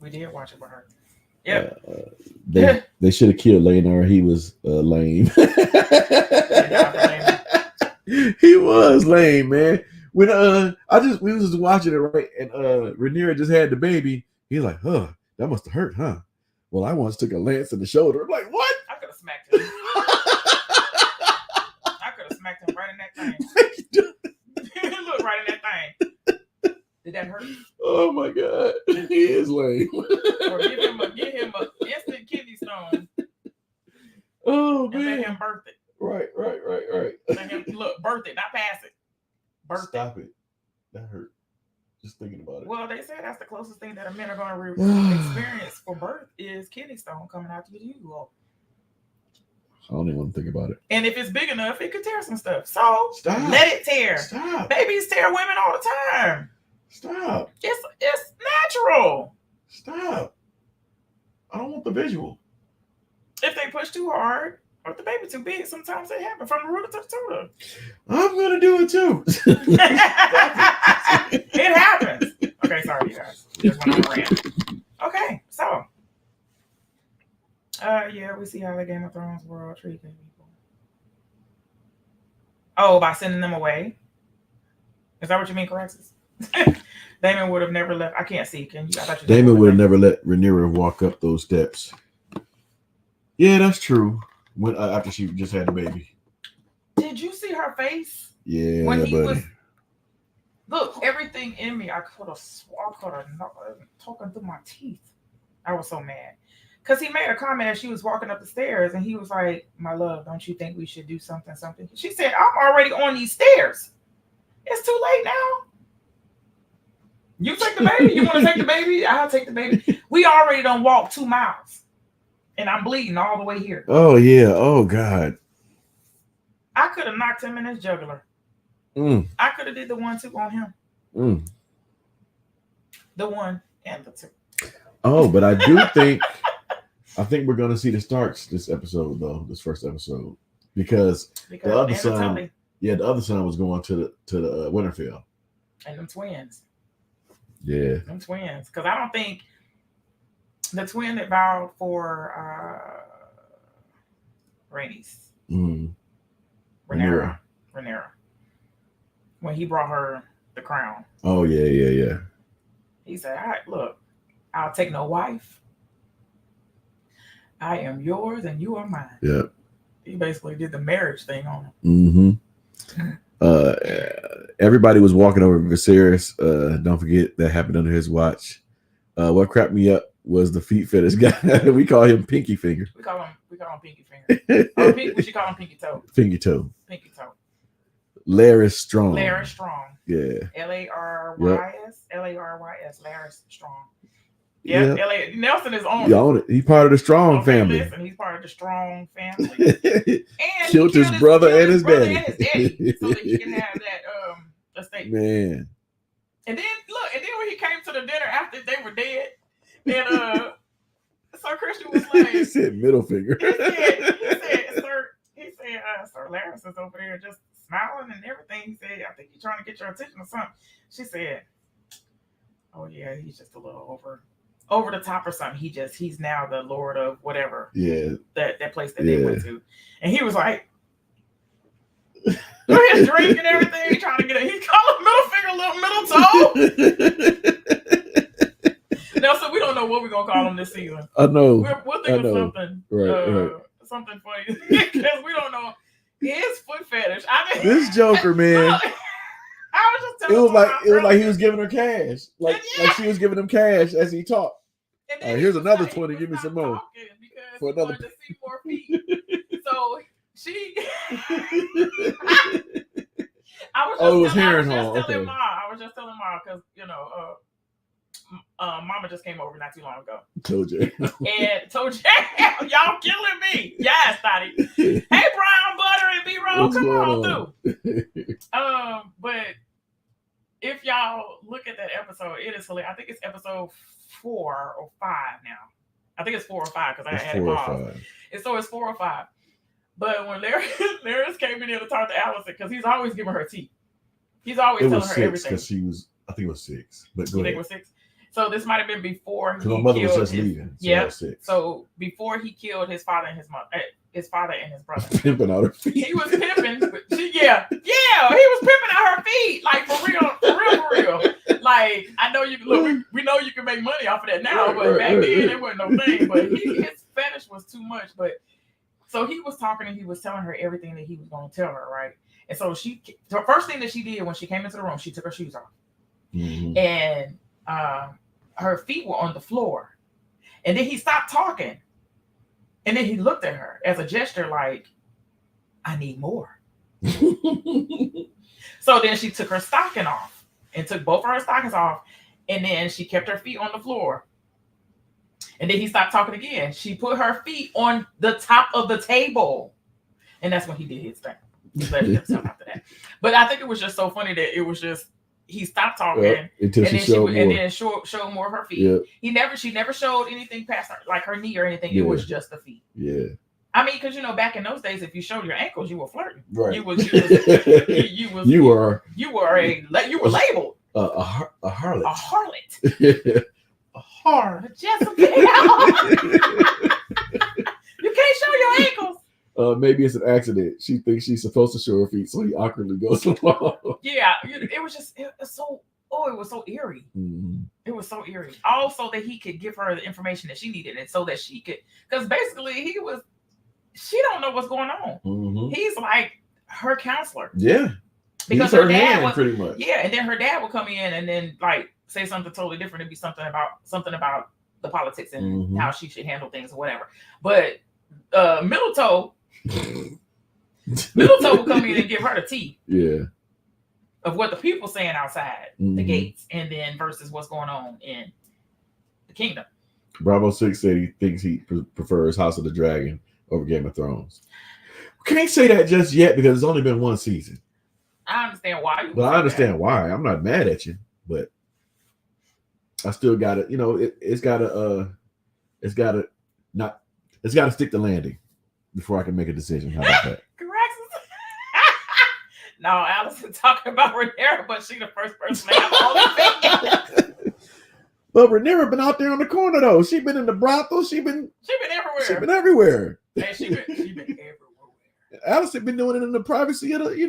Speaker 2: We did watch it with her. Yep.
Speaker 1: They should have killed Laenor. He was lame. He was lame, man. When we was just watching it, right, and Rhaenyra just had the baby. He's like, that must have hurt, huh? Well, I once took a lance in the shoulder. I'm like, what?
Speaker 2: I could have smacked him. I could have smacked him right in that thing. Look, right in that thing. Did that hurt?
Speaker 1: Oh my God, he is lame.
Speaker 2: Or give him a instant kidney stone.
Speaker 1: Oh man,
Speaker 2: and let him birth it.
Speaker 1: Right.
Speaker 2: Let him birth it, not pass it. birthday.
Speaker 1: Stop it. That hurt. Just thinking about it.
Speaker 2: Well, they say that's the closest thing that a men are going to experience for birth is kidney stone coming out your uterus.
Speaker 1: I don't even want to think about it.
Speaker 2: And if it's big enough, it could tear some stuff. So
Speaker 1: Stop.
Speaker 2: let it tear.
Speaker 1: Stop.
Speaker 2: Babies tear women all the time.
Speaker 1: Stop.
Speaker 2: It's natural.
Speaker 1: Stop. I don't want the visual.
Speaker 2: If they push too hard or if the baby too big, sometimes it happens from the rooter to the tutor.
Speaker 1: I'm gonna do it too.
Speaker 2: It happens. Okay, sorry, you guys. We just went on a rant. Okay, so yeah, we see how the Game of Thrones world treat gay people. Oh, by sending them away. Is that what you mean, Correxis? Damon would have never left. I can't see. Can you?
Speaker 1: Damon would have never let Rhaenyra walk up those steps. Yeah, that's true. When after she just had the baby.
Speaker 2: Did you see her face?
Speaker 1: Yeah,
Speaker 2: when he
Speaker 1: buddy.
Speaker 2: was. Look, everything in me, I could have talking through my teeth. I was so mad. Because he made a comment as she was walking up the stairs, and he was like, "My love, don't you think we should do something? She said, "I'm already on these stairs. It's too late now. You take the baby. You want to take the baby? I'll take the baby. We already done walked 2 miles, and I'm bleeding all the way here."
Speaker 1: Oh, yeah. Oh, God.
Speaker 2: I could have knocked him in his jugular. I could have did the 1-2 on him. The 1 and the 2.
Speaker 1: Oh, but I do think... I think we're going to see the Starks this episode, though, this first episode. Because the other son... Yeah, the other son was going to the Winterfell.
Speaker 2: And them twins.
Speaker 1: Yeah.
Speaker 2: Them twins. Because I don't think the twin that vowed for Rhaenys. Rhaenyra. When he brought her the crown.
Speaker 1: Oh, yeah.
Speaker 2: He said, "All right, look, I'll take no wife. I am yours and you are mine."
Speaker 1: Yeah.
Speaker 2: He basically did the marriage thing on him.
Speaker 1: Everybody was walking over Viserys. Don't forget that happened under his watch. What cracked me up was the feet fetish guy. We call him Pinky Finger.
Speaker 2: We call him Pinky Finger. Or we should call him Pinky Toe.
Speaker 1: Pinky Toe.
Speaker 2: Pinky Toe.
Speaker 1: Larys Strong.
Speaker 2: Larys Strong.
Speaker 1: Yeah.
Speaker 2: Larys. Larys Strong. Yeah. Nelson is on.
Speaker 1: He own it. He's part of the Strong family.
Speaker 2: Listen, he's part of the Strong family. And
Speaker 1: killed his brother and his daddy.
Speaker 2: So that he can have that estate.
Speaker 1: Man.
Speaker 2: And then when he came to the dinner after they were dead, and Sir Christian was like,
Speaker 1: he said middle finger.
Speaker 2: He said, Sir Larys is over there just smiling and everything. He said, "I think he's trying to get your attention or something." She said, "Oh yeah, he's just a little over the top or something. He's now the lord of whatever."
Speaker 1: Yeah.
Speaker 2: That place that they went to. And he was like, with his drink and everything, trying to get it. He called him middle finger, little toe. Nelson, we don't know what we're gonna call him this season.
Speaker 1: I know.
Speaker 2: We'll think of something.
Speaker 1: Right.
Speaker 2: Something funny. Because we don't know his foot fetish.
Speaker 1: This Joker, man.
Speaker 2: I was just telling
Speaker 1: it was like he was giving her cash. Like she was giving him cash as he talked. Here's another 20. Give me some more.
Speaker 2: For another to see more feet. So she I was just telling Mom because Mama just came over not too long ago.
Speaker 1: Told you.
Speaker 2: Y'all killing me. Yes, Dottie. Hey, Brown Butter and B-Roll, come on through. But if y'all look at that episode, it is hilarious. I think it's episode 4 or 5 now. I think it's 4 or 5 because I had it paused. And so it's 4 or 5. But when Larys came in here to talk to Allison, because he's always giving her tea. He's always telling her everything.
Speaker 1: Because she was, I think it was 6. But go
Speaker 2: you
Speaker 1: ahead.
Speaker 2: think it was 6? So this might have been before he
Speaker 1: my mother
Speaker 2: killed
Speaker 1: was just leaving. So
Speaker 2: yeah. So before he killed his father and his brother.
Speaker 1: Pimping out her feet.
Speaker 2: He was pimping. He was pimping out her feet. Like for real. Like I know you look. We know you can make money off of that now, but back then it wasn't no thing. But his fetish was too much. But so he was talking and he was telling her everything that he was going to tell her, right? And so the first thing that she did when she came into the room, she took her shoes off, and her feet were on the floor. And then he stopped talking. And then he looked at her as a gesture like, I need more. So then she took her stocking off and took both of her stockings off, and then she kept her feet on the floor. And then he stopped talking again. She put her feet on the top of the table, and that's when he did his thing. He let himself after that. But I think it was just so funny that it was just he stopped talking
Speaker 1: until
Speaker 2: and then showed more of her feet.
Speaker 1: Yep.
Speaker 2: She never showed anything past her, like her knee or anything. It was just the feet.
Speaker 1: Yeah.
Speaker 2: I mean, because back in those days, if you showed your ankles, you were flirting.
Speaker 1: Right.
Speaker 2: You were labeled
Speaker 1: a harlot.
Speaker 2: A harlot. A harlot. Jessica. You can't show your ankles.
Speaker 1: Maybe it's an accident. She thinks she's supposed to show her feet, so he awkwardly goes along.
Speaker 2: Yeah, it was so eerie.
Speaker 1: Mm-hmm.
Speaker 2: It was so eerie. Also, that he could give her the information that she needed, and so that she could, because basically she don't know what's going on.
Speaker 1: Mm-hmm.
Speaker 2: He's like her counselor.
Speaker 1: Yeah,
Speaker 2: because her dad
Speaker 1: was pretty much.
Speaker 2: Yeah, and then her dad would come in and then like say something totally different. It'd be something about the politics and how she should handle things or whatever. But Middletoe would come in and give her the tea.
Speaker 1: Yeah.
Speaker 2: Of what the people saying outside the gates, and then versus what's going on in the kingdom.
Speaker 1: Bravo 6 said he thinks he prefers House of the Dragon over Game of Thrones. Can't say that just yet because it's only been one season.
Speaker 2: I understand why.
Speaker 1: But I understand why. I'm not mad at you, but I still got to, it's got to stick to landing before I can make a decision. How about that?
Speaker 2: No, Allison talking about Rhaenyra, but she the first person to have all the opinion.
Speaker 1: But Rhaenyra been out there on the corner though. She been in the brothel. She been
Speaker 2: everywhere.
Speaker 1: She been everywhere.
Speaker 2: And she been everywhere.
Speaker 1: Allison been doing it in the privacy of the,
Speaker 2: She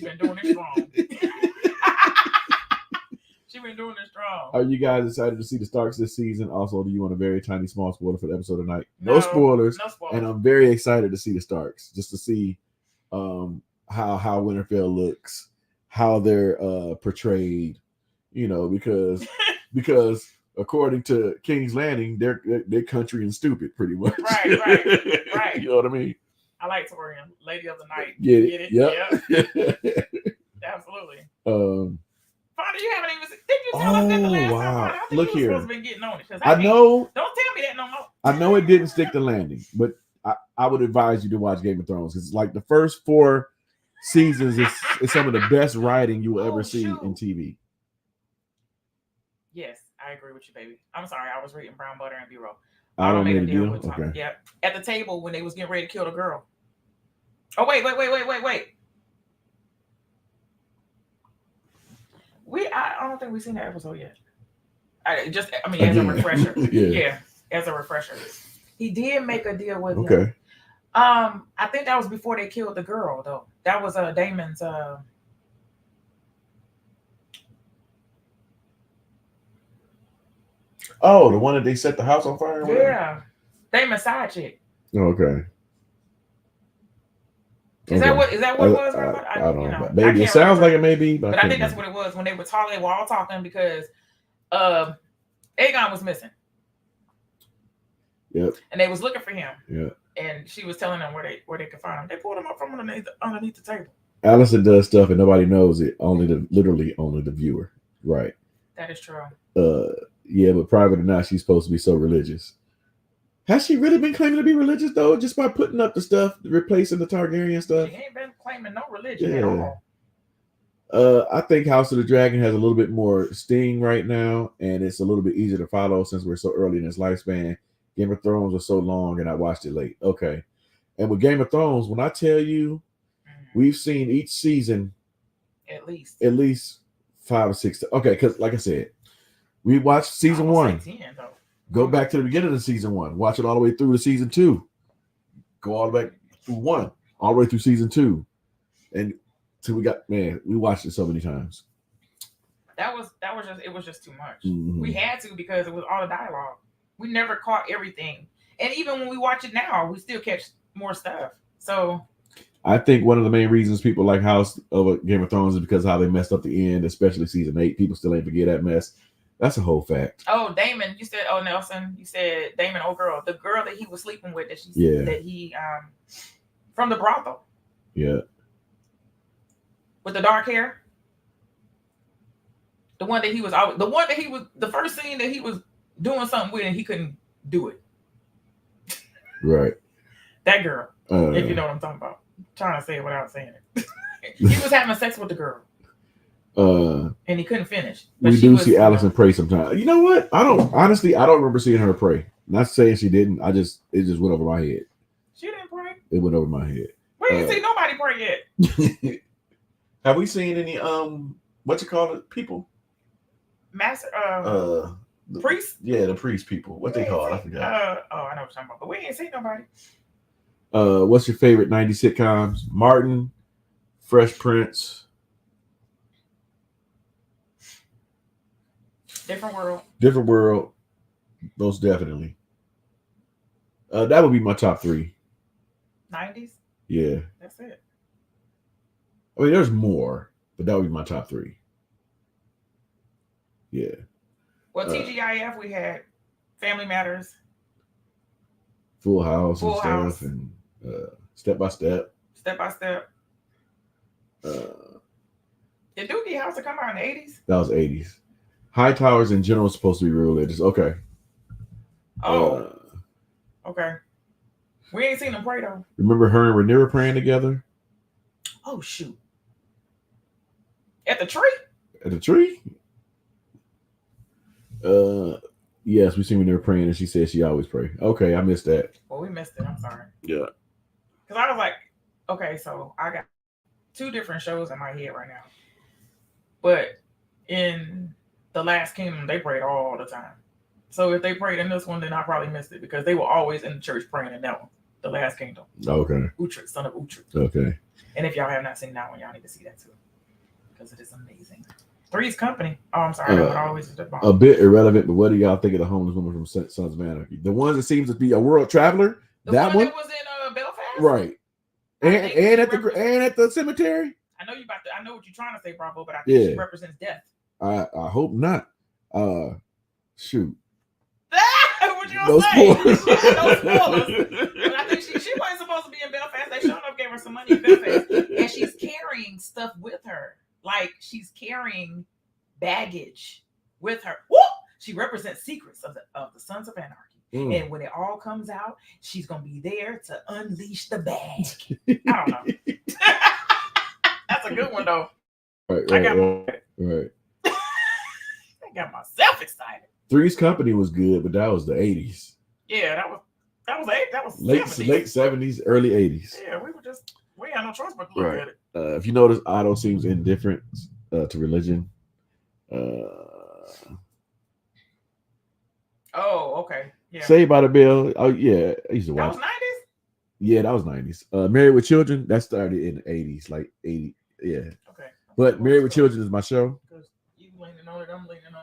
Speaker 2: been doing it strong. She been doing it strong.
Speaker 1: Are you guys excited to see the Starks this season? Also, do you want a very tiny small spoiler for the episode tonight? No spoilers.
Speaker 2: No spoilers.
Speaker 1: And I'm very excited to see the Starks, just to see how Winterfell looks, how they're portrayed, because according to King's Landing, they're country and stupid pretty much.
Speaker 2: Right.
Speaker 1: You know what I mean?
Speaker 2: I like Torian, Lady of the Night.
Speaker 1: Get it?
Speaker 2: Yep. Absolutely. Fonda, you haven't even. Did you tell us that the last time? I think
Speaker 1: Look here.
Speaker 2: Supposed to been getting on it.
Speaker 1: I know.
Speaker 2: Don't tell me that no more.
Speaker 1: I know it didn't stick the landing, but I would advise you to watch Game of Thrones because like the first 4 seasons is some of the best writing you will ever see in TV.
Speaker 2: Yes, I agree with you, baby. I'm sorry, I was reading Brown Butter and B-roll.
Speaker 1: I don't make a deal. Okay.
Speaker 2: Yeah, at the table when they was getting ready to kill the girl. Oh wait. I don't think we've seen that episode yet. As a refresher. Yeah, as a refresher. He did make a deal with him. I think that was before they killed the girl, though. That was Damon's.
Speaker 1: Oh, the one that they set the house on fire?
Speaker 2: Yeah. Damon's side chick.
Speaker 1: Okay.
Speaker 2: Is that what it was?
Speaker 1: I don't know. Maybe it sounds like it may be,
Speaker 2: but I think that's what it was when they were talking. They were all talking because Aegon was missing.
Speaker 1: Yep.
Speaker 2: And they was looking for him.
Speaker 1: Yeah.
Speaker 2: And she was telling them where they could find him. They pulled him up from underneath the table.
Speaker 1: Allison does stuff and nobody knows it. Literally only the viewer. Right.
Speaker 2: That is true.
Speaker 1: Yeah, but private or not, she's supposed to be so religious. Has she really been claiming to be religious though? Just by putting up the stuff, replacing the Targaryen stuff?
Speaker 2: She ain't been claiming no religion at all.
Speaker 1: I think House of the Dragon has a little bit more sting right now, and it's a little bit easier to follow since we're so early in its lifespan. Game of Thrones was so long, and I watched it late. Okay. And with Game of Thrones, when I tell you, we've seen each season
Speaker 2: at
Speaker 1: least 5 or 6. Okay, because like I said, we watched season 1.
Speaker 2: 10,
Speaker 1: go back to the beginning of season 1. Watch it all the way through to season 2. Go all the way through 1, all the way through season 2, and so we watched it so many times.
Speaker 2: That was just too much.
Speaker 1: Mm-hmm.
Speaker 2: We had to because it was all the dialogue. We never caught everything, and even when we watch it now, we still catch more stuff. So
Speaker 1: I think one of the main reasons people like House of Game of Thrones is because of how they messed up the end, especially season 8. People still ain't forget that mess. That's a whole fact.
Speaker 2: Oh, Damon, you said. Oh, Nelson, you said Damon. Oh, the girl that he was sleeping with. That he from the brothel.
Speaker 1: Yeah.
Speaker 2: with the dark hair. The one that he was always, the first scene that he was doing something with and he couldn't do it.
Speaker 1: Right.
Speaker 2: That girl, if you know what I'm talking about. I'm trying to say it without saying it. He was having sex with the girl. And he couldn't finish.
Speaker 1: But we do see Allison pray sometimes. You know what? I don't remember seeing her pray. Not saying she didn't. It just went over my head.
Speaker 2: She didn't pray.
Speaker 1: It went over my head.
Speaker 2: We didn't see nobody pray
Speaker 1: yet. Have we seen any what you call it? People?
Speaker 2: Master
Speaker 1: the
Speaker 2: priest?
Speaker 1: Yeah, the priest people. What they call it? I forgot.
Speaker 2: I know what you're talking about. But we ain't seen nobody.
Speaker 1: What's your favorite 90s sitcoms? Martin, Fresh Prince. Different World. Most definitely. That would be my top 3.
Speaker 2: 90s?
Speaker 1: Yeah.
Speaker 2: That's it.
Speaker 1: I mean, there's more, but that would be my top 3. Yeah.
Speaker 2: Well, TGIF, we had Family Matters,
Speaker 1: Full House, and Step by Step.
Speaker 2: Step by Step. Did Doogie House come out in the 80s?
Speaker 1: That was 80s. High Towers in general is supposed to be religious. Okay.
Speaker 2: Oh. Okay. We ain't seen them pray though.
Speaker 1: Remember her and Rhaenyra praying together?
Speaker 2: Oh shoot. At the tree?
Speaker 1: At the tree? Yes, we seen Rhaenyra praying and she said she always pray. Okay, I missed that.
Speaker 2: Well, we missed it. I'm sorry.
Speaker 1: Yeah.
Speaker 2: Because I was like, okay, so I got 2 different shows in my head right now. But in The Last Kingdom, they prayed all the time. So if they prayed in this one, then I probably missed it because they were always in the church praying in that one, The Last Kingdom.
Speaker 1: Okay.
Speaker 2: Uhtred, son of Uhtred.
Speaker 1: Okay.
Speaker 2: And if y'all have not seen that one, y'all need to see that too because it is amazing. Three's Company. Oh, I'm sorry. That would always be the
Speaker 1: a bit irrelevant, but what do y'all think of the homeless woman from Sons of Anarchy? The one that seems to be a world traveler.
Speaker 2: That one that was in Belfast,
Speaker 1: right? And at the cemetery.
Speaker 2: I know what you're trying to say, Bravo, but I think she represents death.
Speaker 1: I hope not. Shoot.
Speaker 2: What you gonna say? No spoilers. But I think she wasn't supposed to be in Belfast. They showed up, gave her some money in Belfast, and she's carrying stuff with her. Like she's carrying baggage with her. Woo! She represents secrets of the Sons of Anarchy. And when it all comes out, she's gonna be there to unleash the bag. I don't know. That's a good one though.
Speaker 1: Right.
Speaker 2: I got myself excited.
Speaker 1: Three's Company was good, but that was the 80s.
Speaker 2: Yeah, that was
Speaker 1: late 70s, early 80s.
Speaker 2: Yeah, we had no choice but to look at it.
Speaker 1: If you notice, Otto seems indifferent to religion.
Speaker 2: Oh, okay. Yeah.
Speaker 1: Saved by the Bell. Oh, yeah. I used to watch.
Speaker 2: That was 90s?
Speaker 1: Yeah, that was 90s. Married with Children, that started in the 80s, like 80. Yeah.
Speaker 2: Okay.
Speaker 1: But Married with Children is my show.
Speaker 2: Because you leaning on it, I'm leaning on it.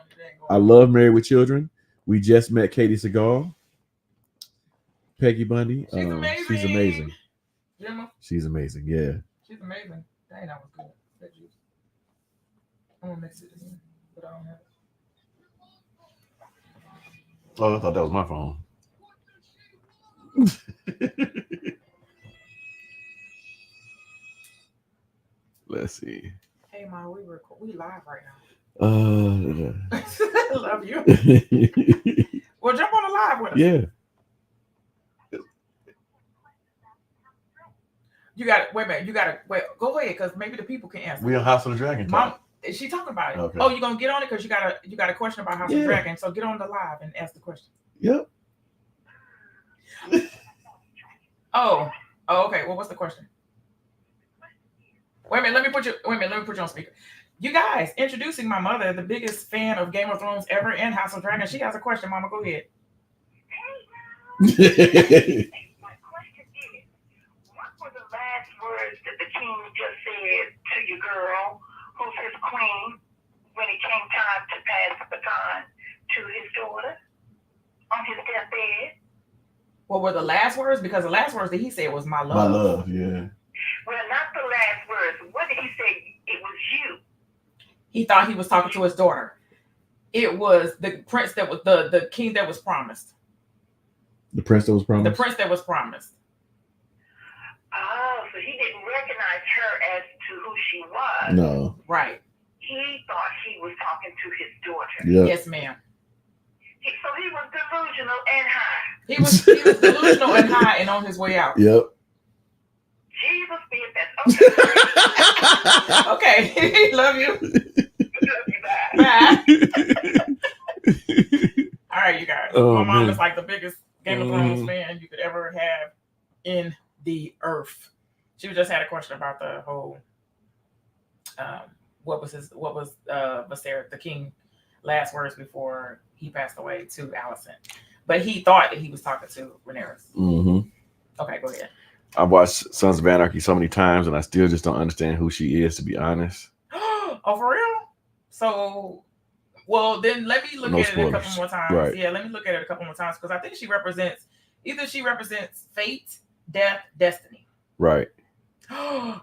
Speaker 1: I love Married with Children. We just met Katie Seagal. Peggy Bundy.
Speaker 2: She's amazing.
Speaker 1: She's amazing.
Speaker 2: Gemma?
Speaker 1: She's amazing, yeah.
Speaker 2: She's amazing. Dang, that was good. That juice. I'm going to mix it again, but I don't have it.
Speaker 1: Oh, I thought that was my phone. Let's see.
Speaker 2: Hey, Ma, we live right now.
Speaker 1: Yeah.
Speaker 2: I love you. Well, jump on the live with us.
Speaker 1: Yeah.
Speaker 2: You got it. Wait a minute. You got to wait. Go ahead, because maybe the people can answer.
Speaker 1: We on House of the Dragon.
Speaker 2: Mom, is she talking about it?
Speaker 1: Okay.
Speaker 2: Oh, you gonna get on it because you got a question about House of the Dragon. So get on the live and ask the question.
Speaker 1: Yep.
Speaker 2: Oh, okay. Well, what's the question? Wait a minute. Let me put you on speaker. You guys, introducing my mother, the biggest fan of Game of Thrones ever and House of Dragon. She has a question, Mama. Go ahead.
Speaker 3: My question is, what were the last words that the king just said to your girl, who's his queen, when it came time to pass the baton to his daughter on his deathbed?
Speaker 2: What were the last words? Because the last words that he said was my love.
Speaker 1: My love, yeah.
Speaker 3: Well, not the last words. What did he say? It was you.
Speaker 2: He thought he was talking to his daughter. It was the prince that was the king that was promised.
Speaker 1: The prince that was promised?
Speaker 2: The prince that was promised.
Speaker 3: Oh, so he didn't recognize her as to who she was.
Speaker 1: No.
Speaker 2: Right.
Speaker 3: He thought he was talking to his daughter.
Speaker 1: Yep.
Speaker 2: Yes, ma'am.
Speaker 3: So he was delusional and high.
Speaker 2: He was delusional and high and on his way out.
Speaker 1: Yep.
Speaker 3: Jesus be a
Speaker 2: Okay. Love you.
Speaker 3: Bye.
Speaker 2: All right, you guys.
Speaker 1: Oh,
Speaker 2: My mom
Speaker 1: man.
Speaker 2: is like the biggest Game of Thrones fan you could ever have in the earth. She just had a question about the whole what was Viserys, the king, last words before he passed away to Alicent. But he thought that he was talking to Rhaenyra.
Speaker 1: Mm-hmm.
Speaker 2: Okay, go ahead.
Speaker 1: I've watched Sons of Anarchy so many times, and I still just don't understand who she is, to be honest.
Speaker 2: Oh, for real? So, well, then let me look
Speaker 1: No
Speaker 2: at it a
Speaker 1: spoilers.
Speaker 2: couple more times.
Speaker 1: Right.
Speaker 2: Yeah, let me look at it a couple more times because I think she represents fate, death, destiny.
Speaker 1: Right.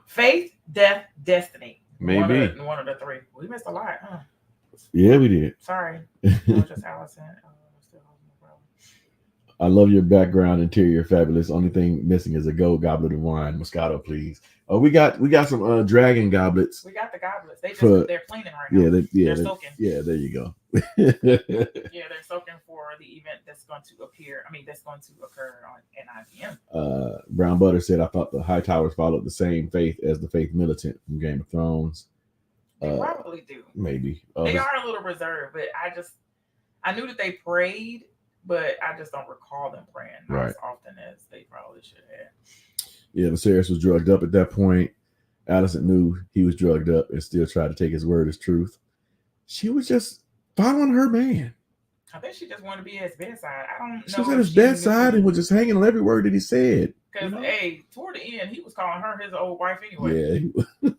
Speaker 2: Faith, death, destiny.
Speaker 1: Maybe.
Speaker 2: One of the three. We missed a lot, huh?
Speaker 1: Yeah, we did.
Speaker 2: Sorry. It was just Allison.
Speaker 1: I love your background interior, fabulous. Only thing missing is a gold goblet of wine. Moscato, please. Oh, we got some dragon goblets.
Speaker 2: We got the goblets. They're cleaning right
Speaker 1: Yeah,
Speaker 2: now.
Speaker 1: they're
Speaker 2: soaking.
Speaker 1: Yeah, there you go.
Speaker 2: Yeah, they're soaking for the event that's going to occur on NIPM.
Speaker 1: Brown Butter said, I thought the High Towers followed the same faith as the Faith Militant from Game of Thrones.
Speaker 2: They probably do.
Speaker 1: Maybe.
Speaker 2: They are a little reserved, but I knew that they prayed, but I just don't recall them praying as often as they probably should have.
Speaker 1: Yeah, Viserys was drugged up at that point. Alicent knew he was drugged up and still tried to take his word as truth. She was just following her man.
Speaker 2: I think she just wanted to be at his bedside. I don't know.
Speaker 1: She was at his bedside and was just hanging on every word that he said.
Speaker 2: Because, toward the end, he was calling her his old wife anyway.
Speaker 1: Yeah.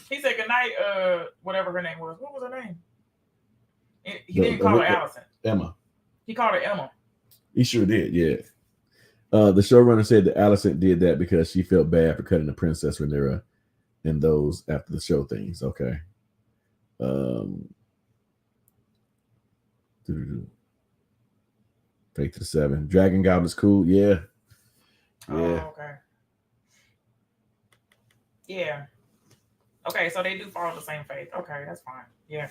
Speaker 2: He said goodnight, whatever her name was. What was her name? He didn't call her Alicent.
Speaker 1: Emma.
Speaker 2: He called her Emma.
Speaker 1: He sure did, yeah. The showrunner said that Alicent did that because she felt bad for cutting the Princess Rhaenyra and those after the show things. Okay. Faith to the 7. Dragon Goblet's cool. Yeah.
Speaker 2: Oh, okay. Yeah. Okay, so they do follow the same faith. Okay, that's fine. Yeah.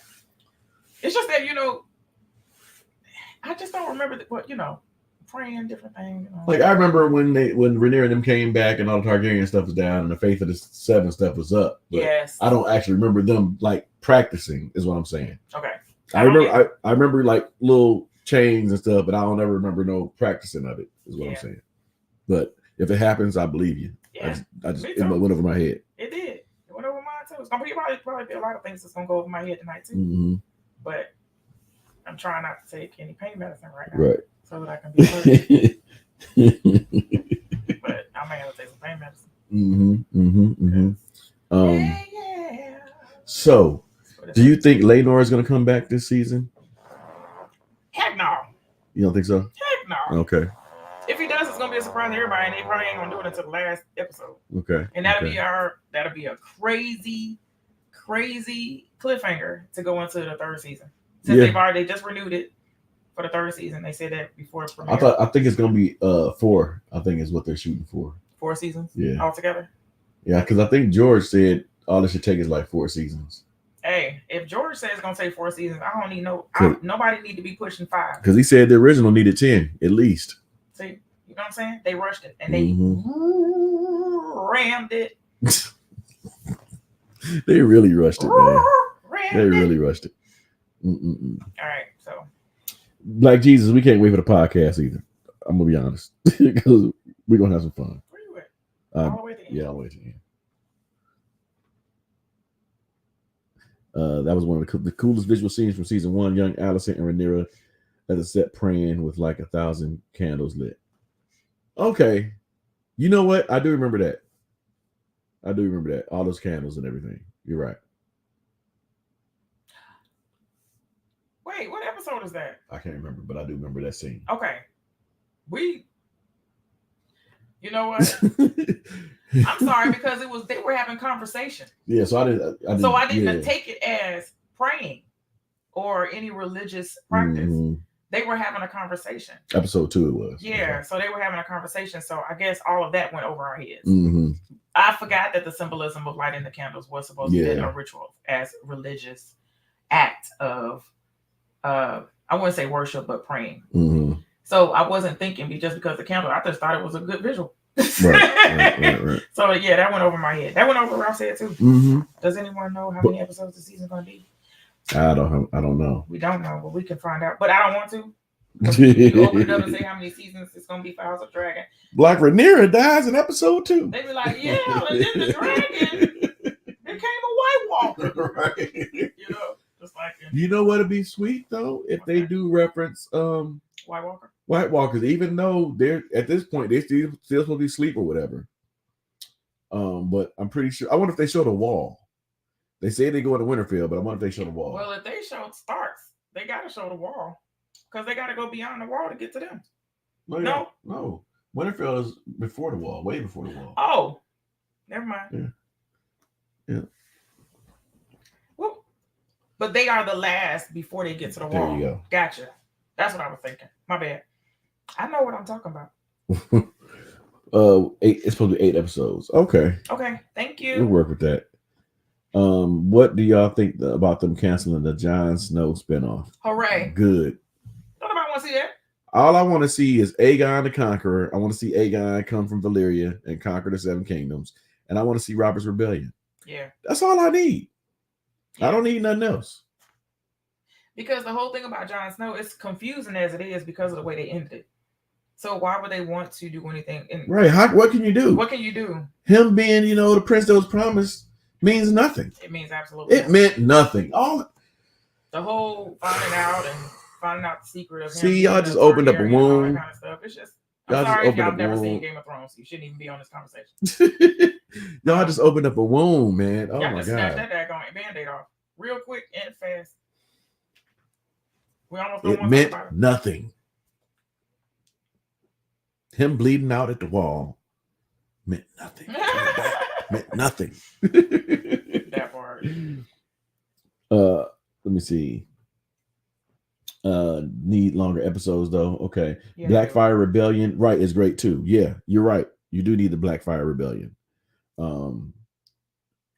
Speaker 2: It's just that, I just don't remember praying different things.
Speaker 1: Like I remember when Rhaenyra and them came back and all the Targaryen stuff was down and the Faith of the 7 stuff was up.
Speaker 2: Yes.
Speaker 1: I don't actually remember them like practicing, is what I'm saying.
Speaker 2: Okay.
Speaker 1: I remember like little chains and stuff, but I don't ever remember no practicing of it, is what I'm saying. But if it happens, I believe you.
Speaker 2: Yeah.
Speaker 1: I just it went over my head.
Speaker 2: It did. It went over mine too. It's gonna be probably be a lot of things that's gonna go over my head tonight too.
Speaker 1: Mm-hmm.
Speaker 2: But I'm trying not to take any pain medicine right now.
Speaker 1: Right.
Speaker 2: So that I can be alert. But I may have to take some pain medicine.
Speaker 1: Yeah. So, do you think Laenor is going to come back this season?
Speaker 2: Heck no.
Speaker 1: You don't think so?
Speaker 2: Heck no.
Speaker 1: Okay.
Speaker 2: If he does, it's gonna be a surprise to everybody, and they probably ain't gonna do it until the last episode.
Speaker 1: Okay.
Speaker 2: And that'll be a crazy cliffhanger to go into the third season. Since they just renewed it for the third season. They said that before it premiered.
Speaker 1: I think it's gonna be 4. I think is what they're shooting for.
Speaker 2: 4 seasons.
Speaker 1: Yeah.
Speaker 2: Altogether.
Speaker 1: Yeah, because I think George said all it should take is like 4 seasons.
Speaker 2: Hey, if George says it's gonna take 4 seasons, I don't need nobody need to be pushing 5.
Speaker 1: Because he said the original needed 10 at least.
Speaker 2: See, you know what I'm saying? They rushed it and they rammed it.
Speaker 1: They really rushed it, man. They really
Speaker 2: rushed
Speaker 1: rushed it.
Speaker 2: All right, so
Speaker 1: Black Jesus, we can't wait for the podcast either. I'm gonna be honest, because we're gonna have some fun.
Speaker 2: Where you at? All the way to the end.
Speaker 1: Yeah, all the way to the end. That was one of the coolest visual scenes from season 1. Young Alicent and Rhaenyra at the set praying with like 1,000 candles lit. Okay, you know what? I do remember that. All those candles and everything. You're right.
Speaker 2: Wait, what episode is that?
Speaker 1: I can't remember, but I do remember that scene.
Speaker 2: Okay. You know what? I'm sorry because they were having conversation.
Speaker 1: Yeah, so I didn't
Speaker 2: take it as praying or any religious practice. they were having a conversation.
Speaker 1: Episode 2 it was.
Speaker 2: Yeah, so they were having a conversation. So I guess all of that went over our heads.
Speaker 1: Mm-hmm.
Speaker 2: I forgot that the symbolism of lighting the candles was supposed to be a ritual as religious act of I wouldn't say worship, but praying.
Speaker 1: Mm-hmm.
Speaker 2: So I wasn't thinking just because the candle, I just thought it was a good visual.
Speaker 1: Right.
Speaker 2: So yeah, that went over my head. That went over Ralph's head too.
Speaker 1: Mm-hmm.
Speaker 2: Does anyone know how many episodes the season's gonna be?
Speaker 1: I don't know.
Speaker 2: We don't know, but we can find out. But I don't want to. You open it up and say how many seasons it's gonna be for House of Dragon.
Speaker 1: Black Rhaenyra dies in episode 2.
Speaker 2: They be like, yeah, and then the dragon became a White Walker.
Speaker 1: Right.
Speaker 2: You know, just like
Speaker 1: you know what'd be sweet though if they do reference
Speaker 2: White Walker.
Speaker 1: White Walkers, even though they're at this point they still supposed to be asleep or whatever. But I'm pretty sure. I wonder if they show the wall. They say they go to Winterfell, but I wonder if they show the wall.
Speaker 2: Well, if they show Starks, they got to show the wall because they got to go beyond the wall to get to them.
Speaker 1: No. Winterfell is before the wall, way before the wall.
Speaker 2: Oh, never mind.
Speaker 1: Yeah.
Speaker 2: Well, but they are the last before they get to the wall.
Speaker 1: There you go.
Speaker 2: Gotcha. That's what I was thinking. My bad. I know what I'm talking about.
Speaker 1: It's supposed to be 8 episodes. Okay,
Speaker 2: thank you.
Speaker 1: we'll work with that. What do y'all think about them canceling the Jon Snow spinoff?
Speaker 2: Hooray!
Speaker 1: Good.
Speaker 2: Nobody want to see that.
Speaker 1: All I want to see is Aegon the Conqueror. I want to see Aegon come from Valyria and conquer the 7 kingdoms, and I want to see Robert's rebellion.
Speaker 2: Yeah,
Speaker 1: that's all I need. I don't need nothing else.
Speaker 2: Because the whole thing about Jon Snow is confusing as it is because of the way they ended it. So why would they want to do anything?
Speaker 1: Right. What can you do?
Speaker 2: What can you do?
Speaker 1: Him being, the prince that was promised means nothing.
Speaker 2: It means absolutely
Speaker 1: nothing. It meant nothing. All
Speaker 2: the whole finding out the secret of him.
Speaker 1: See, y'all just opened up a wound.
Speaker 2: Kind of stuff. It's just, I'm sorry if y'all have never seen Game of Thrones. You shouldn't even be on this conversation.
Speaker 1: Y'all just opened up a wound, man. Oh
Speaker 2: y'all
Speaker 1: my
Speaker 2: just
Speaker 1: God.
Speaker 2: Snatch that daggone Band-Aid off real quick and fast. We almost
Speaker 1: it meant nothing. Him bleeding out at the wall meant nothing. Meant nothing.
Speaker 2: That part.
Speaker 1: Let me see. Need longer episodes though. Okay. Yeah, Blackfire Rebellion, right, is great too. Yeah, you're right. You do need the Blackfire Rebellion.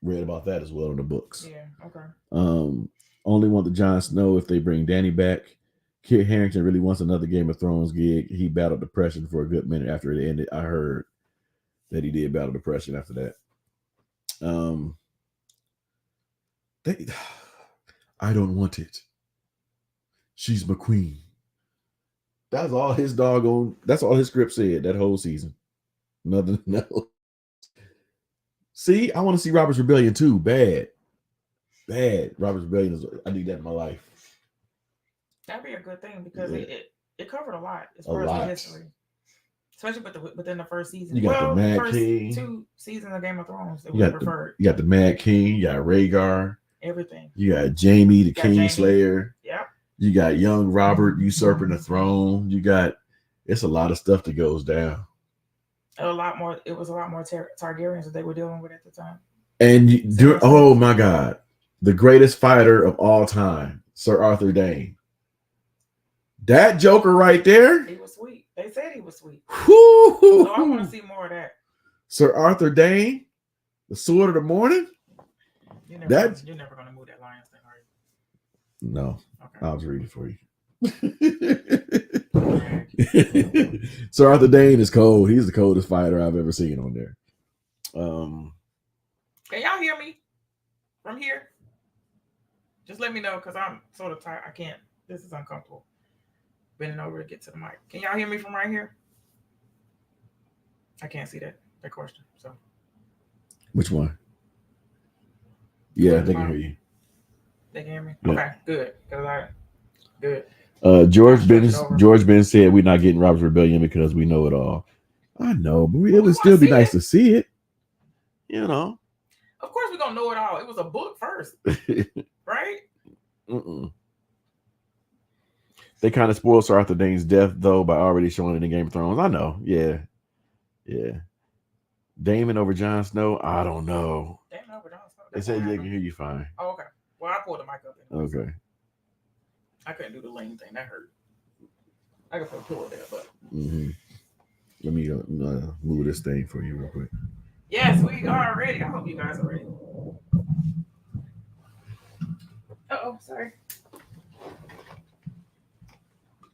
Speaker 1: Read about that as well in the books.
Speaker 2: Yeah, okay.
Speaker 1: Only want the Jon Snow if they bring Dany back. Kit Harington really wants another Game of Thrones gig. He battled depression for a good minute after it ended. I heard that he did battle depression after that. I don't want it. She's my queen. That's all his doggone. That's all his script said that whole season. Nothing else. See, I want to see Robert's Rebellion too. Bad. Robert's Rebellion is. I need that in my life.
Speaker 2: That'd be a good thing because it covered a lot as far as the history, especially within the first season.
Speaker 1: You got the Mad
Speaker 2: first
Speaker 1: King.
Speaker 2: 2 seasons of Game of Thrones that
Speaker 1: we preferred. You got the Mad King. You got Rhaegar.
Speaker 2: Everything.
Speaker 1: You got Jaime, the Kingslayer.
Speaker 2: Yep.
Speaker 1: You got young Robert usurping the throne. It's a lot of stuff that goes down.
Speaker 2: A lot more. It was a lot more Targaryens that they were dealing with at the time.
Speaker 1: And oh my God, the greatest fighter of all time, Sir Arthur Dayne. That Joker right there.
Speaker 2: He was sweet. They said he was sweet.
Speaker 1: Woo-hoo.
Speaker 2: So I want to see more of that.
Speaker 1: Sir Arthur Dayne, the Sword of the Morning.
Speaker 2: You're never going to move that Lions thing, are you?
Speaker 1: No.
Speaker 2: Okay.
Speaker 1: I'll just read it for you. Sir Arthur Dayne is cold. He's the coldest fighter I've ever seen on there.
Speaker 2: Can y'all hear me from here? Just let me know because I'm sort of tired. I can't. This is uncomfortable. Bending over to get to the mic. Can y'all hear me from right here? I can't see that question. So,
Speaker 1: which one? Yeah, they can hear you.
Speaker 2: They can hear me.
Speaker 1: Yeah.
Speaker 2: Okay, good.
Speaker 1: George Ben said we're not getting Robert's Rebellion because we know it all. I know, but it would still be nice to see it.
Speaker 2: Of course, we're gonna know it all. It was a book first, right?
Speaker 1: They kind of spoiled Sir Arthur Dayne's death though by already showing it in Game of Thrones. I know, yeah. Daemon over Jon Snow. I don't know.
Speaker 2: Daemon over Jon Snow.
Speaker 1: They said they can hear you fine.
Speaker 2: Oh, okay. Well, I pulled the mic up.
Speaker 1: Okay.
Speaker 2: I couldn't do the lane thing. That hurt. I can put a pillow there, but
Speaker 1: Let me move this thing for you real quick.
Speaker 2: yes, we are ready. I hope you guys are ready. Oh, sorry.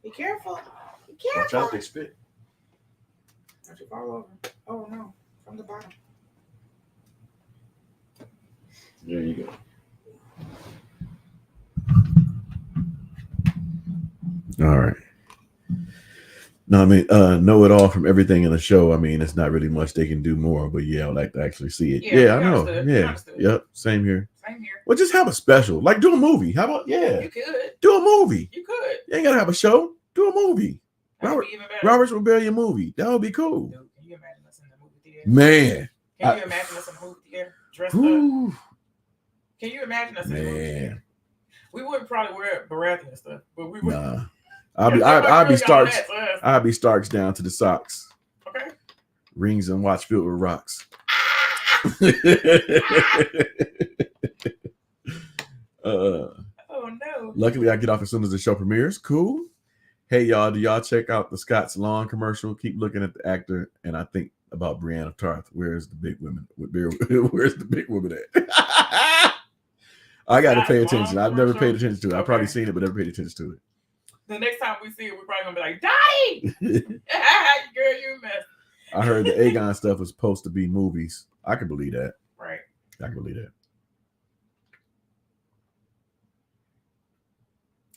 Speaker 2: Be careful. Be careful.
Speaker 1: Watch out, they spit.
Speaker 2: Don't you fall over. Oh no, from the bottom.
Speaker 1: There you go. All right. No, I mean, know it all from everything in the show. I mean, it's not really much they can do more, but yeah, I'd like to actually see it. Yeah, I know.
Speaker 2: Understood.
Speaker 1: Yeah, yep, same here.
Speaker 2: Same here.
Speaker 1: Well, just have a special, like do a movie. How about
Speaker 2: You could.
Speaker 1: do a movie.
Speaker 2: You could.
Speaker 1: You ain't gotta have a show. Do a movie. Robert's Rebellion movie. That would be cool.
Speaker 2: Dude, can you imagine us in the movie theater?
Speaker 1: Man.
Speaker 2: Can you imagine us in the movie theater dressed up? Can you imagine us in the movie theater? We wouldn't probably wear Baratheon and stuff, but we would.
Speaker 1: Nah. I'll be Starks. I'll be Starks down to the socks.
Speaker 2: Okay.
Speaker 1: Rings and watch filled with rocks.
Speaker 2: Oh no.
Speaker 1: Luckily, I get off as soon as the show premieres. Cool. Hey y'all, do y'all check out the Scott's Lawn commercial? Keep looking at the actor, and I think about Brienne of Tarth. Where's the big women? Where's the big woman at? I got to pay attention. I've never paid attention to it. I've probably seen it, but never paid attention to it.
Speaker 2: The next time we see it, we're probably gonna be like, "Dottie, girl, you mess."
Speaker 1: I heard the Aegon stuff was supposed to be movies. I can believe that.
Speaker 2: Right.
Speaker 1: I can believe that.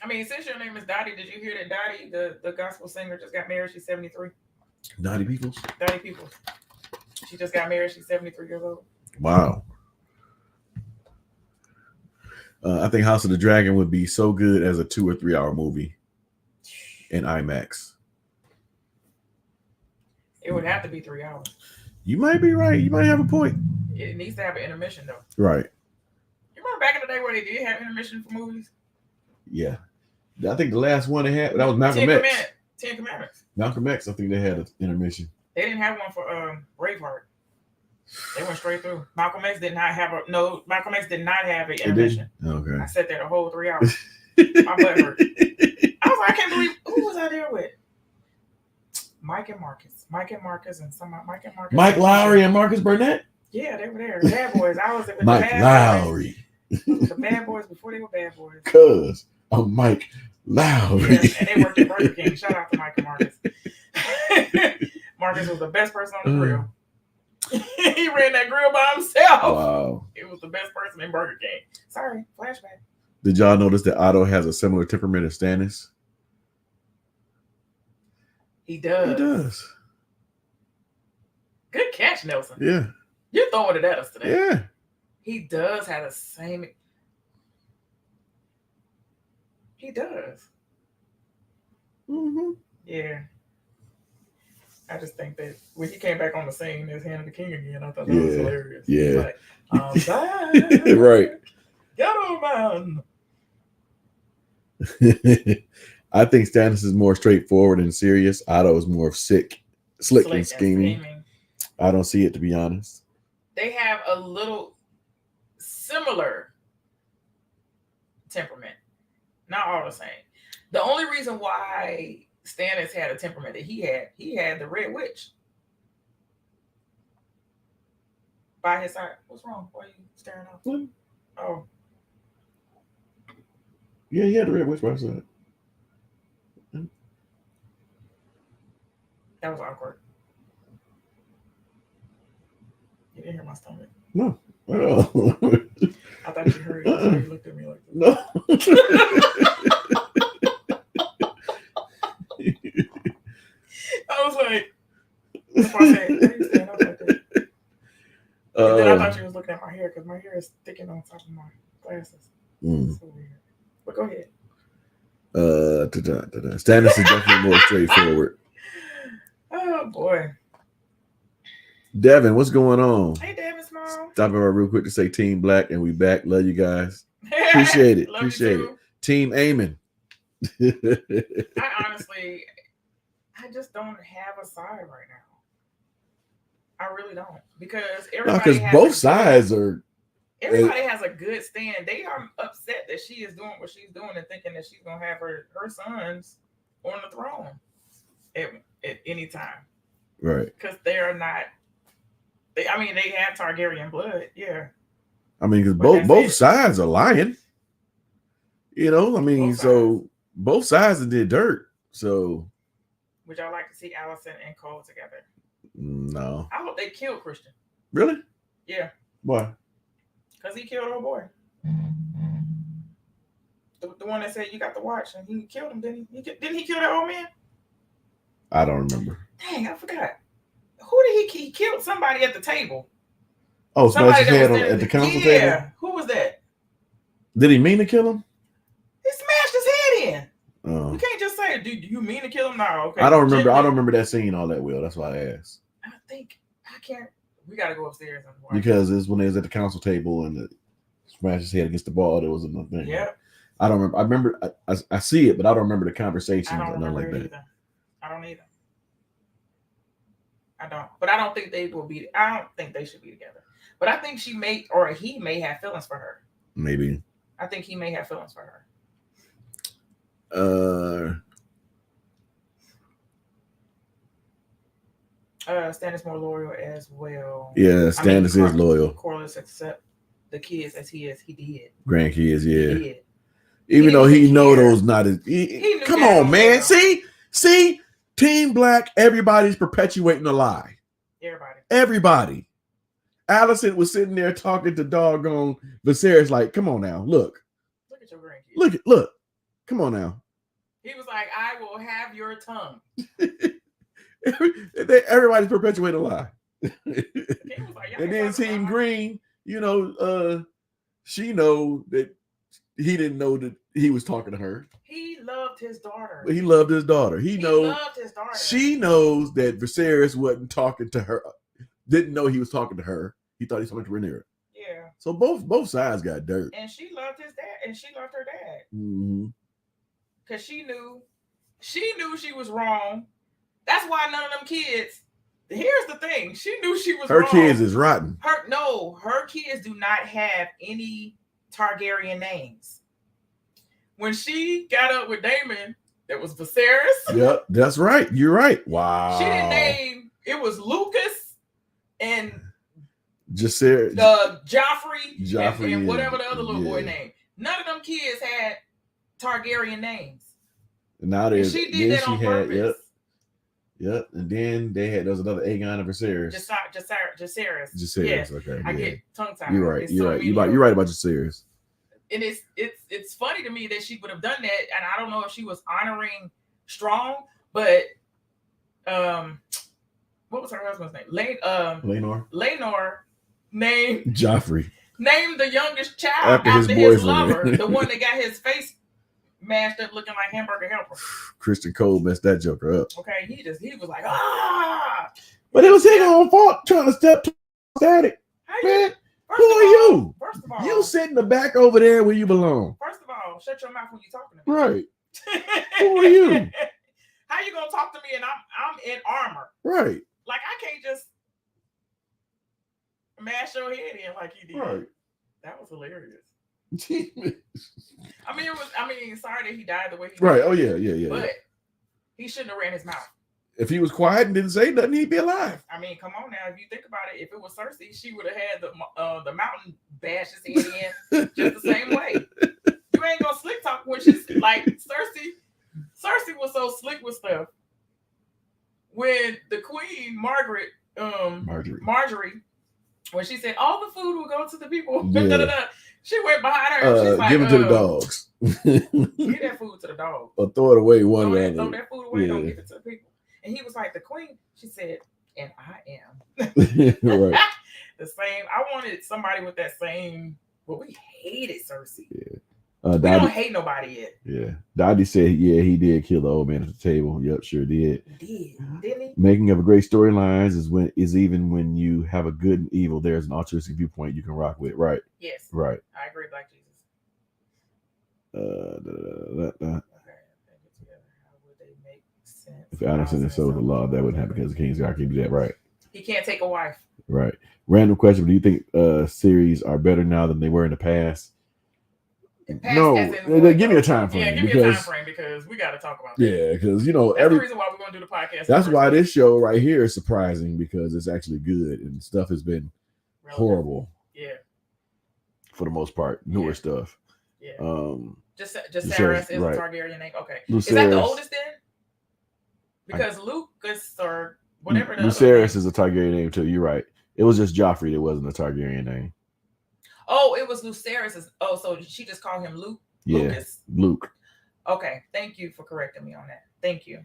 Speaker 2: I mean, since your name is Dottie, did you hear that Dottie, the gospel singer, just got married? She's 73.
Speaker 1: Dottie Peoples?
Speaker 2: Dottie Peoples. She just got married. She's 73 years old.
Speaker 1: Wow. I think House of the Dragon would be so good as a 2 or 3 hour movie in IMAX.
Speaker 2: It would have to be 3 hours.
Speaker 1: You might be right. You might have a point.
Speaker 2: It needs to have an intermission, though.
Speaker 1: Right.
Speaker 2: You remember back in the day where they did have intermission for movies?
Speaker 1: Yeah. I think the last one they had, that was Malcolm X.
Speaker 2: 10 Commandments.
Speaker 1: Malcolm X, I think they had an intermission.
Speaker 2: They didn't have one for Braveheart. They went straight through. Malcolm X did not have an intermission.
Speaker 1: Okay.
Speaker 2: I sat there the whole 3 hours. My butt hurt. I was like, I can't believe, who was I there with? Mike and Marcus, and
Speaker 1: Mike Lowry and Marcus Burnett?
Speaker 2: Yeah, they were there. Bad Boys. I was with
Speaker 1: Mike
Speaker 2: the Bad
Speaker 1: Lowry.
Speaker 2: Boys. The Bad Boys before they were Bad Boys.
Speaker 1: Cuz I'm Mike Lowry.
Speaker 2: Yeah, and they worked at Burger King. Shout out to Mike and Marcus. Marcus was the best person on the grill. He ran that grill by himself.
Speaker 1: Wow.
Speaker 2: He was the best person in Burger King. Sorry, flashback.
Speaker 1: Did y'all notice that Otto has a similar temperament as Stannis?
Speaker 2: He does.
Speaker 1: He does.
Speaker 2: Good catch, Nelson.
Speaker 1: Yeah.
Speaker 2: You're throwing it at us today.
Speaker 1: Yeah.
Speaker 2: He does have the same. He does.
Speaker 1: Mm-hmm.
Speaker 2: Yeah. I just think that when he came back on the scene as Hannah the King again, I thought that was hilarious.
Speaker 1: Yeah.
Speaker 2: Like,
Speaker 1: right.
Speaker 2: Go, man.
Speaker 1: I think Stannis is more straightforward and serious. Otto is more slick and scheming. I don't see it, to be honest.
Speaker 2: They have a little similar temperament. Not all the same. The only reason why Stannis had a temperament that he had the Red Witch by his side. What's wrong? Why are you staring off? Oh.
Speaker 1: Yeah, he had the Red Witch by his side.
Speaker 2: That was awkward. You didn't hear my stomach.
Speaker 1: No.
Speaker 2: I thought you heard it. You looked at me like this.
Speaker 1: No.
Speaker 2: I was like, that's why I said, why are you standing up like that? And then I thought you was looking at my hair because my hair is sticking on top of my glasses. It's so weird. But go ahead.
Speaker 1: Stannis is definitely more straightforward.
Speaker 2: Oh boy.
Speaker 1: Devin, what's going on?
Speaker 2: Hey, Devin Small.
Speaker 1: Stopping by real quick to say Team Black, and we back. Love you guys. Appreciate it. Appreciate it. Team Amen.
Speaker 2: I honestly, I just don't have a side right now. I really don't, because everybody has
Speaker 1: both sides are.
Speaker 2: Everybody has a good stand. They are upset that she is doing what she's doing and thinking that she's gonna have her sons on the throne. at any time.
Speaker 1: Right.
Speaker 2: Because they are not. They have Targaryen blood. Yeah.
Speaker 1: I mean, because
Speaker 2: But
Speaker 1: both
Speaker 2: that's it.
Speaker 1: sides are lying. You know, I mean,
Speaker 2: Both
Speaker 1: so both sides did dirt. So
Speaker 2: Would y'all like to see Allison and Cole together?
Speaker 1: no.
Speaker 2: I hope they kill Christian.
Speaker 1: Really?
Speaker 2: Yeah.
Speaker 1: Why?
Speaker 2: Because he killed old boy. The one that said you got to watch, and he killed him, didn't he? Didn't he kill that old man?
Speaker 1: I don't remember.
Speaker 2: Dang, I forgot. Who did he killed somebody at the table.
Speaker 1: Oh, smashed his head at the council table?
Speaker 2: Yeah. Who was that?
Speaker 1: Did he mean to kill him?
Speaker 2: He smashed his head in.
Speaker 1: Oh.
Speaker 2: You can't just say, do you mean to kill him? No, okay.
Speaker 1: I don't remember. I don't remember that scene all that well. That's why I asked.
Speaker 2: I can't. We got to go upstairs and watch.
Speaker 1: Because it's when they was at the council table and smashed his head against the ball. There was another thing.
Speaker 2: Yeah.
Speaker 1: I don't remember. I remember. I see it, but I don't remember the conversations
Speaker 2: I don't
Speaker 1: or nothing
Speaker 2: remember
Speaker 1: like that.
Speaker 2: either. I don't either. I don't. But I don't think they will be. I don't think they should be together. But I think he may have feelings for her.
Speaker 1: Maybe.
Speaker 2: I think he may have feelings for her. Stannis more loyal as well.
Speaker 1: Yeah, Stannis is loyal.
Speaker 2: Corlys accept the kids as he is. He did.
Speaker 1: Grandkids, yeah.
Speaker 2: He did.
Speaker 1: Even though he know those not as. Come on, man. See, Team Black. Everybody's perpetuating a lie. Everybody. Allison was sitting there talking to doggone Viserys, like, come on now, look at your grandkids. Look. Come on now.
Speaker 2: He was like, I will have your tongue.
Speaker 1: Everybody's perpetuating a lie.
Speaker 2: Like,
Speaker 1: and then Team Green, she know that he didn't know that he was talking to her.
Speaker 2: He loved his daughter.
Speaker 1: He loved his daughter. He
Speaker 2: loved his daughter.
Speaker 1: She knows that Viserys wasn't talking to her. Didn't know he was talking to her. He thought he was talking to Rhaenyra.
Speaker 2: Yeah.
Speaker 1: So both sides got dirt.
Speaker 2: And she loved his dad, and she loved her dad.
Speaker 1: Mm-hmm.
Speaker 2: Because she knew she was wrong. That's why none of them kids. Here's the thing. She knew she was
Speaker 1: wrong.
Speaker 2: Her
Speaker 1: kids is rotten.
Speaker 2: Her kids do not have any Targaryen names. When she got up with Daemon, it was Viserys.
Speaker 1: Yep, that's right. You're right. Wow.
Speaker 2: She didn't name. It was Lucas and
Speaker 1: Joffrey
Speaker 2: and whatever the other little boy name. None of them kids had Targaryen names.
Speaker 1: And now there's
Speaker 2: she did that on purpose.
Speaker 1: Yep. And then there was another Aegon and Viserys.
Speaker 2: Jacaerys.
Speaker 1: Yes. Okay.
Speaker 2: I get tongue tied.
Speaker 1: You're right. You're right about Jacaerys.
Speaker 2: And it's funny to me that she would have done that, and I don't know if she was honoring Strong, but what was her husband's name? Laenor named
Speaker 1: Joffrey.
Speaker 2: Named the youngest child after his lover, the one that got his face mashed up looking like Hamburger Helper.
Speaker 1: Christian Cole messed that joker up.
Speaker 2: Okay, he was like, ah.
Speaker 1: But it was his own fault trying to step to static. Man, who are you?
Speaker 2: First of all,
Speaker 1: you sit in the back over there where you belong.
Speaker 2: First of all, shut your mouth when you're talking to
Speaker 1: Right.
Speaker 2: me.
Speaker 1: Who are you?
Speaker 2: How you gonna talk to me and I'm in armor?
Speaker 1: Right.
Speaker 2: Like I can't just mash your head in like he did.
Speaker 1: Right.
Speaker 2: That was hilarious. Sorry that he died the way he did.
Speaker 1: Right. Oh yeah.
Speaker 2: But he shouldn't have ran his mouth.
Speaker 1: If he was quiet and didn't say nothing, he'd be alive.
Speaker 2: I mean, come on now. If you think about it, if it was Cersei, she would have had the mountain bash his head in just the same way. You ain't gonna slick talk when she's like Cersei. Cersei was so slick with stuff. When the Queen Marjorie, when she said all the food will go to the people, she went behind her and she's like,
Speaker 1: give it to the dogs.
Speaker 2: Give that food to the dogs.
Speaker 1: Or throw it away
Speaker 2: throw that food away, don't give it to the people. And he was like, the Queen, she said, and I am.
Speaker 1: Right.
Speaker 2: The same. I wanted somebody with that same, well, we hated Cersei.
Speaker 1: Yeah.
Speaker 2: We don't hate nobody yet.
Speaker 1: Yeah. Dottie said, he did kill the old man at the table. Yep, sure did.
Speaker 2: Didn't he?
Speaker 1: Making of a great storylines is even when you have a good and evil, there's an altruistic viewpoint you can rock with. Right.
Speaker 2: Yes.
Speaker 1: Right.
Speaker 2: I agree, Black Jesus.
Speaker 1: If Allison is so with the law, that wouldn't happen because the King's God can do that. Right.
Speaker 2: He can't take a wife.
Speaker 1: Right. Random question. Do you think series are better now than they were in the past? No,
Speaker 2: as in what,
Speaker 1: give me a
Speaker 2: though?
Speaker 1: time frame.
Speaker 2: Yeah, give me a time frame because we got to talk about that.
Speaker 1: Yeah, because
Speaker 2: That's the reason why we're going to do the podcast.
Speaker 1: That's why this show right here is surprising because it's actually good and stuff has been horrible.
Speaker 2: Yeah.
Speaker 1: For the most part, newer stuff.
Speaker 2: Yeah. Just Jacaerys is
Speaker 1: right.
Speaker 2: a Targaryen name. Okay.
Speaker 1: Lucerys.
Speaker 2: Is that the oldest then? Because Lucas or whatever.
Speaker 1: Lucerys is a Targaryen name too. You're right. It was just Joffrey that wasn't a Targaryen name.
Speaker 2: Oh, it was Lucerys. Oh, so she just called him Luke?
Speaker 1: Yeah,
Speaker 2: Lucas.
Speaker 1: Luke.
Speaker 2: Okay. Thank you for correcting me on that. Thank you.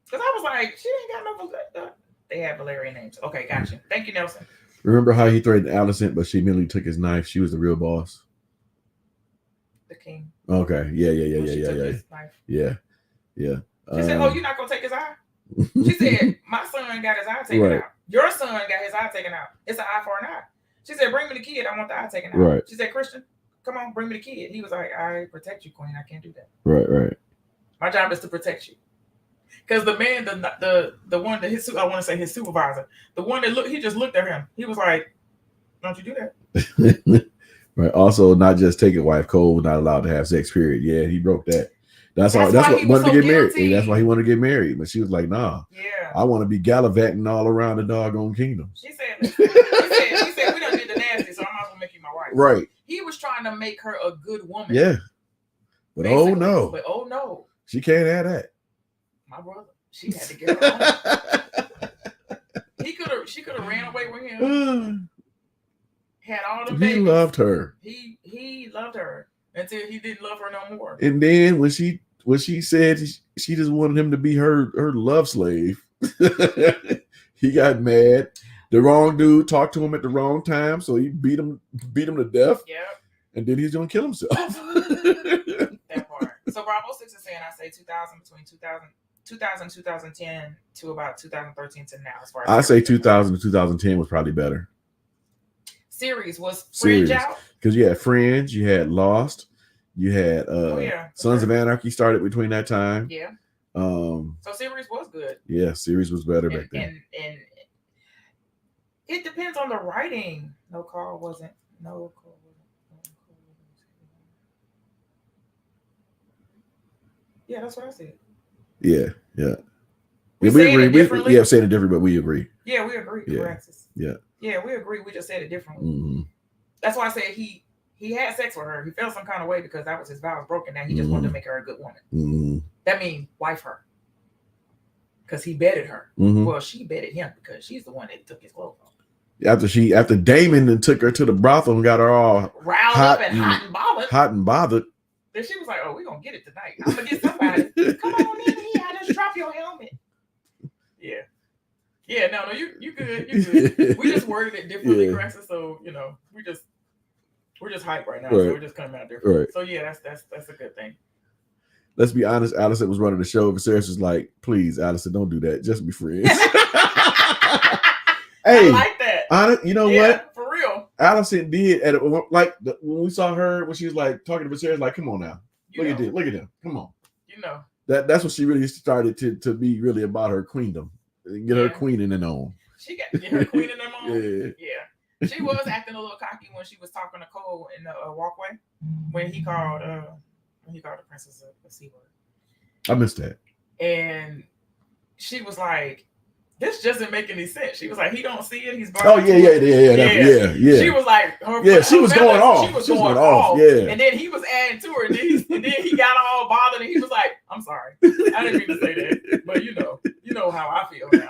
Speaker 2: Because I was like, she ain't got no... They have Valerian names. Okay, gotcha. Thank you, Nelson.
Speaker 1: Remember how he threatened Alicent, but she immediately took his knife? She was the real boss.
Speaker 2: The king.
Speaker 1: Okay. Yeah. Yeah.
Speaker 2: She said, "Oh, you're not gonna take his eye." She said, "My son got his eye taken out. Your son got his eye taken out. It's an eye for an eye." She said, "Bring me the kid. I want the eye taken out."
Speaker 1: Right.
Speaker 2: She said, "Christian, come on, bring me the kid." He was like, "I protect you, Queen. I can't do that."
Speaker 1: Right.
Speaker 2: My job is to protect you. Because the man, the one that I want to say his supervisor, the one that he just looked at him. He was like, "Don't you do
Speaker 1: that?" Right. Also, not just taking wife. Cole not allowed to have sex. Period. Yeah, he broke that. That's why he wanted to get married. And that's why he wanted to get married. But she was like, "Nah, I want to be gallivanting all around the doggone kingdom."
Speaker 2: She said, he said, "We done did the nasty, so I might as well make you my wife."
Speaker 1: Right.
Speaker 2: He was trying to make her a good woman.
Speaker 1: Yeah. But
Speaker 2: basically.
Speaker 1: oh no, she can't have that.
Speaker 2: My brother, she had to get her own. She could have ran away with him. Had all the babies.
Speaker 1: He loved her.
Speaker 2: He loved her until he didn't love her no more.
Speaker 1: And then when she said she just wanted him to be her love slave, he got mad. The wrong dude talked to him at the wrong time, so he beat him to death.
Speaker 2: Yeah.
Speaker 1: And then he's gonna kill himself.
Speaker 2: That part. So Bravo 6 is saying I say 2000 between 2010 to about 2013 to now. As far as
Speaker 1: I say 2000 to 2010 was probably better.
Speaker 2: Series was Fringe out
Speaker 1: because you had Fringe, you had Lost, you had Sons of Anarchy started between that time.
Speaker 2: Yeah. So series was good.
Speaker 1: Yeah, series was better back then.
Speaker 2: And it depends on the writing. No call wasn't. Yeah, that's what I said.
Speaker 1: Yeah.
Speaker 2: We agree.
Speaker 1: We have said it different, but we agree.
Speaker 2: Yeah, we agree.
Speaker 1: Yeah.
Speaker 2: Yeah, we agree. We just said it differently.
Speaker 1: Mm-hmm.
Speaker 2: That's why I said he had sex with her. He felt some kind of way because that was his vows broken. Now he just wanted to make her a good woman.
Speaker 1: Mm-hmm.
Speaker 2: That means wife her. Because he bedded her.
Speaker 1: Mm-hmm.
Speaker 2: Well, she bedded him because she's the one that took his clothes off.
Speaker 1: After Damon and took her to the brothel and got her all
Speaker 2: riled up and hot and bothered.
Speaker 1: Then
Speaker 2: she was like, "Oh, we're gonna get it tonight. I'm gonna get somebody. Come on in here. I just drop your helmet." Yeah. Yeah, no, you good. You good. We just worded it differently, Francis. So, we're just hyped right now. Right. So we're just coming out different. Right. So yeah, that's a good thing.
Speaker 1: Let's be honest, Alicent was running the show, but Sarah was like, "Please, Alicent, don't do that. Just be friends."
Speaker 2: Hey, I like that.
Speaker 1: You know what?
Speaker 2: For real.
Speaker 1: Alicent did when we saw her when she was like talking to Viserys, like, "Come on now, look at them, come on." That's what she really started to be really about her queendom, get her queen in and on.
Speaker 2: She got to get her queen in and on. Yeah. She was acting a little cocky when she was talking to Cole in the walkway when he called the princess a C word.
Speaker 1: I missed that.
Speaker 2: And she was like, "This doesn't make any sense." She was like, "He don't see it. He's
Speaker 1: yeah.
Speaker 2: She was like,
Speaker 1: she was going off. She was going off. Yeah.
Speaker 2: And then he was adding to her, and then he got all bothered, and he was like, "I'm sorry, I didn't mean to say that, but you know how I feel now."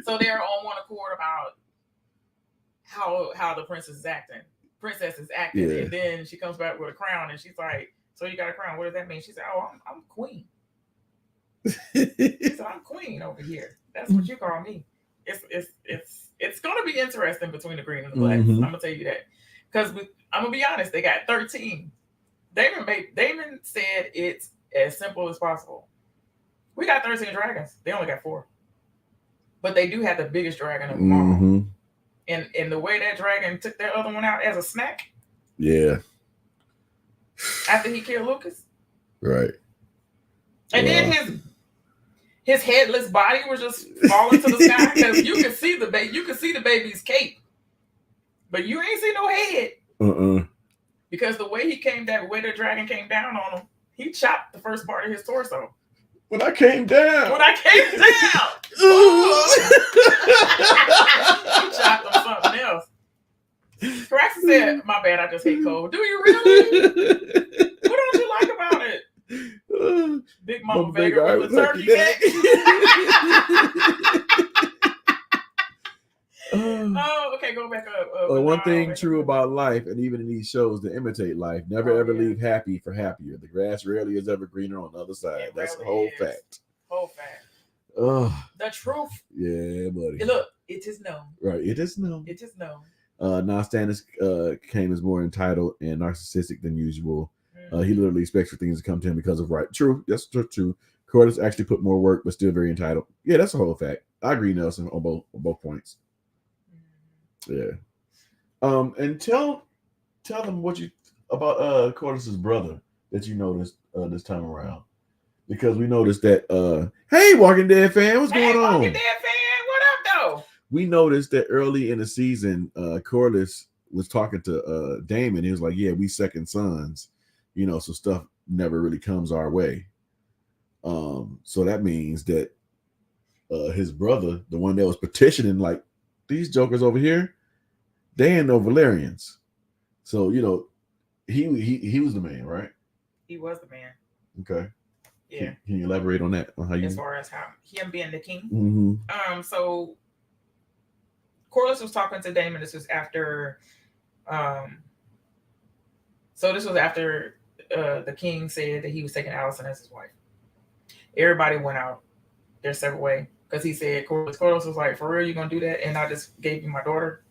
Speaker 2: So they're on one accord about how the princess is acting. And then she comes back with a crown, and she's like, "So you got a crown? What does that mean?" She said, "Oh, I'm queen." She said, "I'm queen over here. That's what you call me." It's gonna be interesting between the green and the black.
Speaker 1: Mm-hmm.
Speaker 2: I'm gonna tell you that because I'm gonna be honest. They got 13. Damon said it's as simple as possible. We got 13 dragons. They only got 4, but they do have the biggest dragon of them all.
Speaker 1: Mm-hmm.
Speaker 2: And the way that dragon took that other one out as a snack.
Speaker 1: Yeah.
Speaker 2: After he killed Lucas.
Speaker 1: Right.
Speaker 2: And then his headless body was just falling to the sky because you could see the baby's cape, but you ain't see no head. Because the way the dragon came down on him, he chopped the first part of his torso.
Speaker 1: When I came down.
Speaker 2: He chopped him something else. Caraxes said, "My bad, I just hate cold." Do you really? What don't you like about it? Big Mama Vega with the turkey neck. Oh, okay, go back up.
Speaker 1: One thing true about life, and even in these shows that imitate life, never ever leave happy for happier. The grass rarely is ever greener on the other side. That's the whole fact.
Speaker 2: Whole fact.
Speaker 1: The
Speaker 2: truth.
Speaker 1: Yeah, buddy.
Speaker 2: Look, it is known.
Speaker 1: Right, it is known.
Speaker 2: It is known.
Speaker 1: Now Stannis came as more entitled and narcissistic than usual. He literally expects for things to come to him because of right. True, that's true. Corlys actually put more work, but still very entitled. Yeah, that's the whole fact. I agree, Nelson, on both points. Yeah. And tell them what you about Corlys's brother that you noticed this time around, because we noticed that hey, Walking Dead fan, what's going on?
Speaker 2: Walking Dead fan, what up though?
Speaker 1: We noticed that early in the season, Corlys was talking to Daemon. He was like, "Yeah, we second sons, so stuff never really comes our way." So that means that his brother, the one that was petitioning, like, these jokers over here, they ain't no Valerians. So he was the man, right?
Speaker 2: He was the man.
Speaker 1: Okay.
Speaker 2: Yeah.
Speaker 1: Can you elaborate on that? On how
Speaker 2: as far as how him being the king?
Speaker 1: Mm-hmm.
Speaker 2: So Corlys was talking to Daemon. This was after. So this was after the king said that he was taking Alicent as his wife. Everybody went out their separate way because he said Corlys was like, "For real, you gonna do that?" And I just gave you my daughter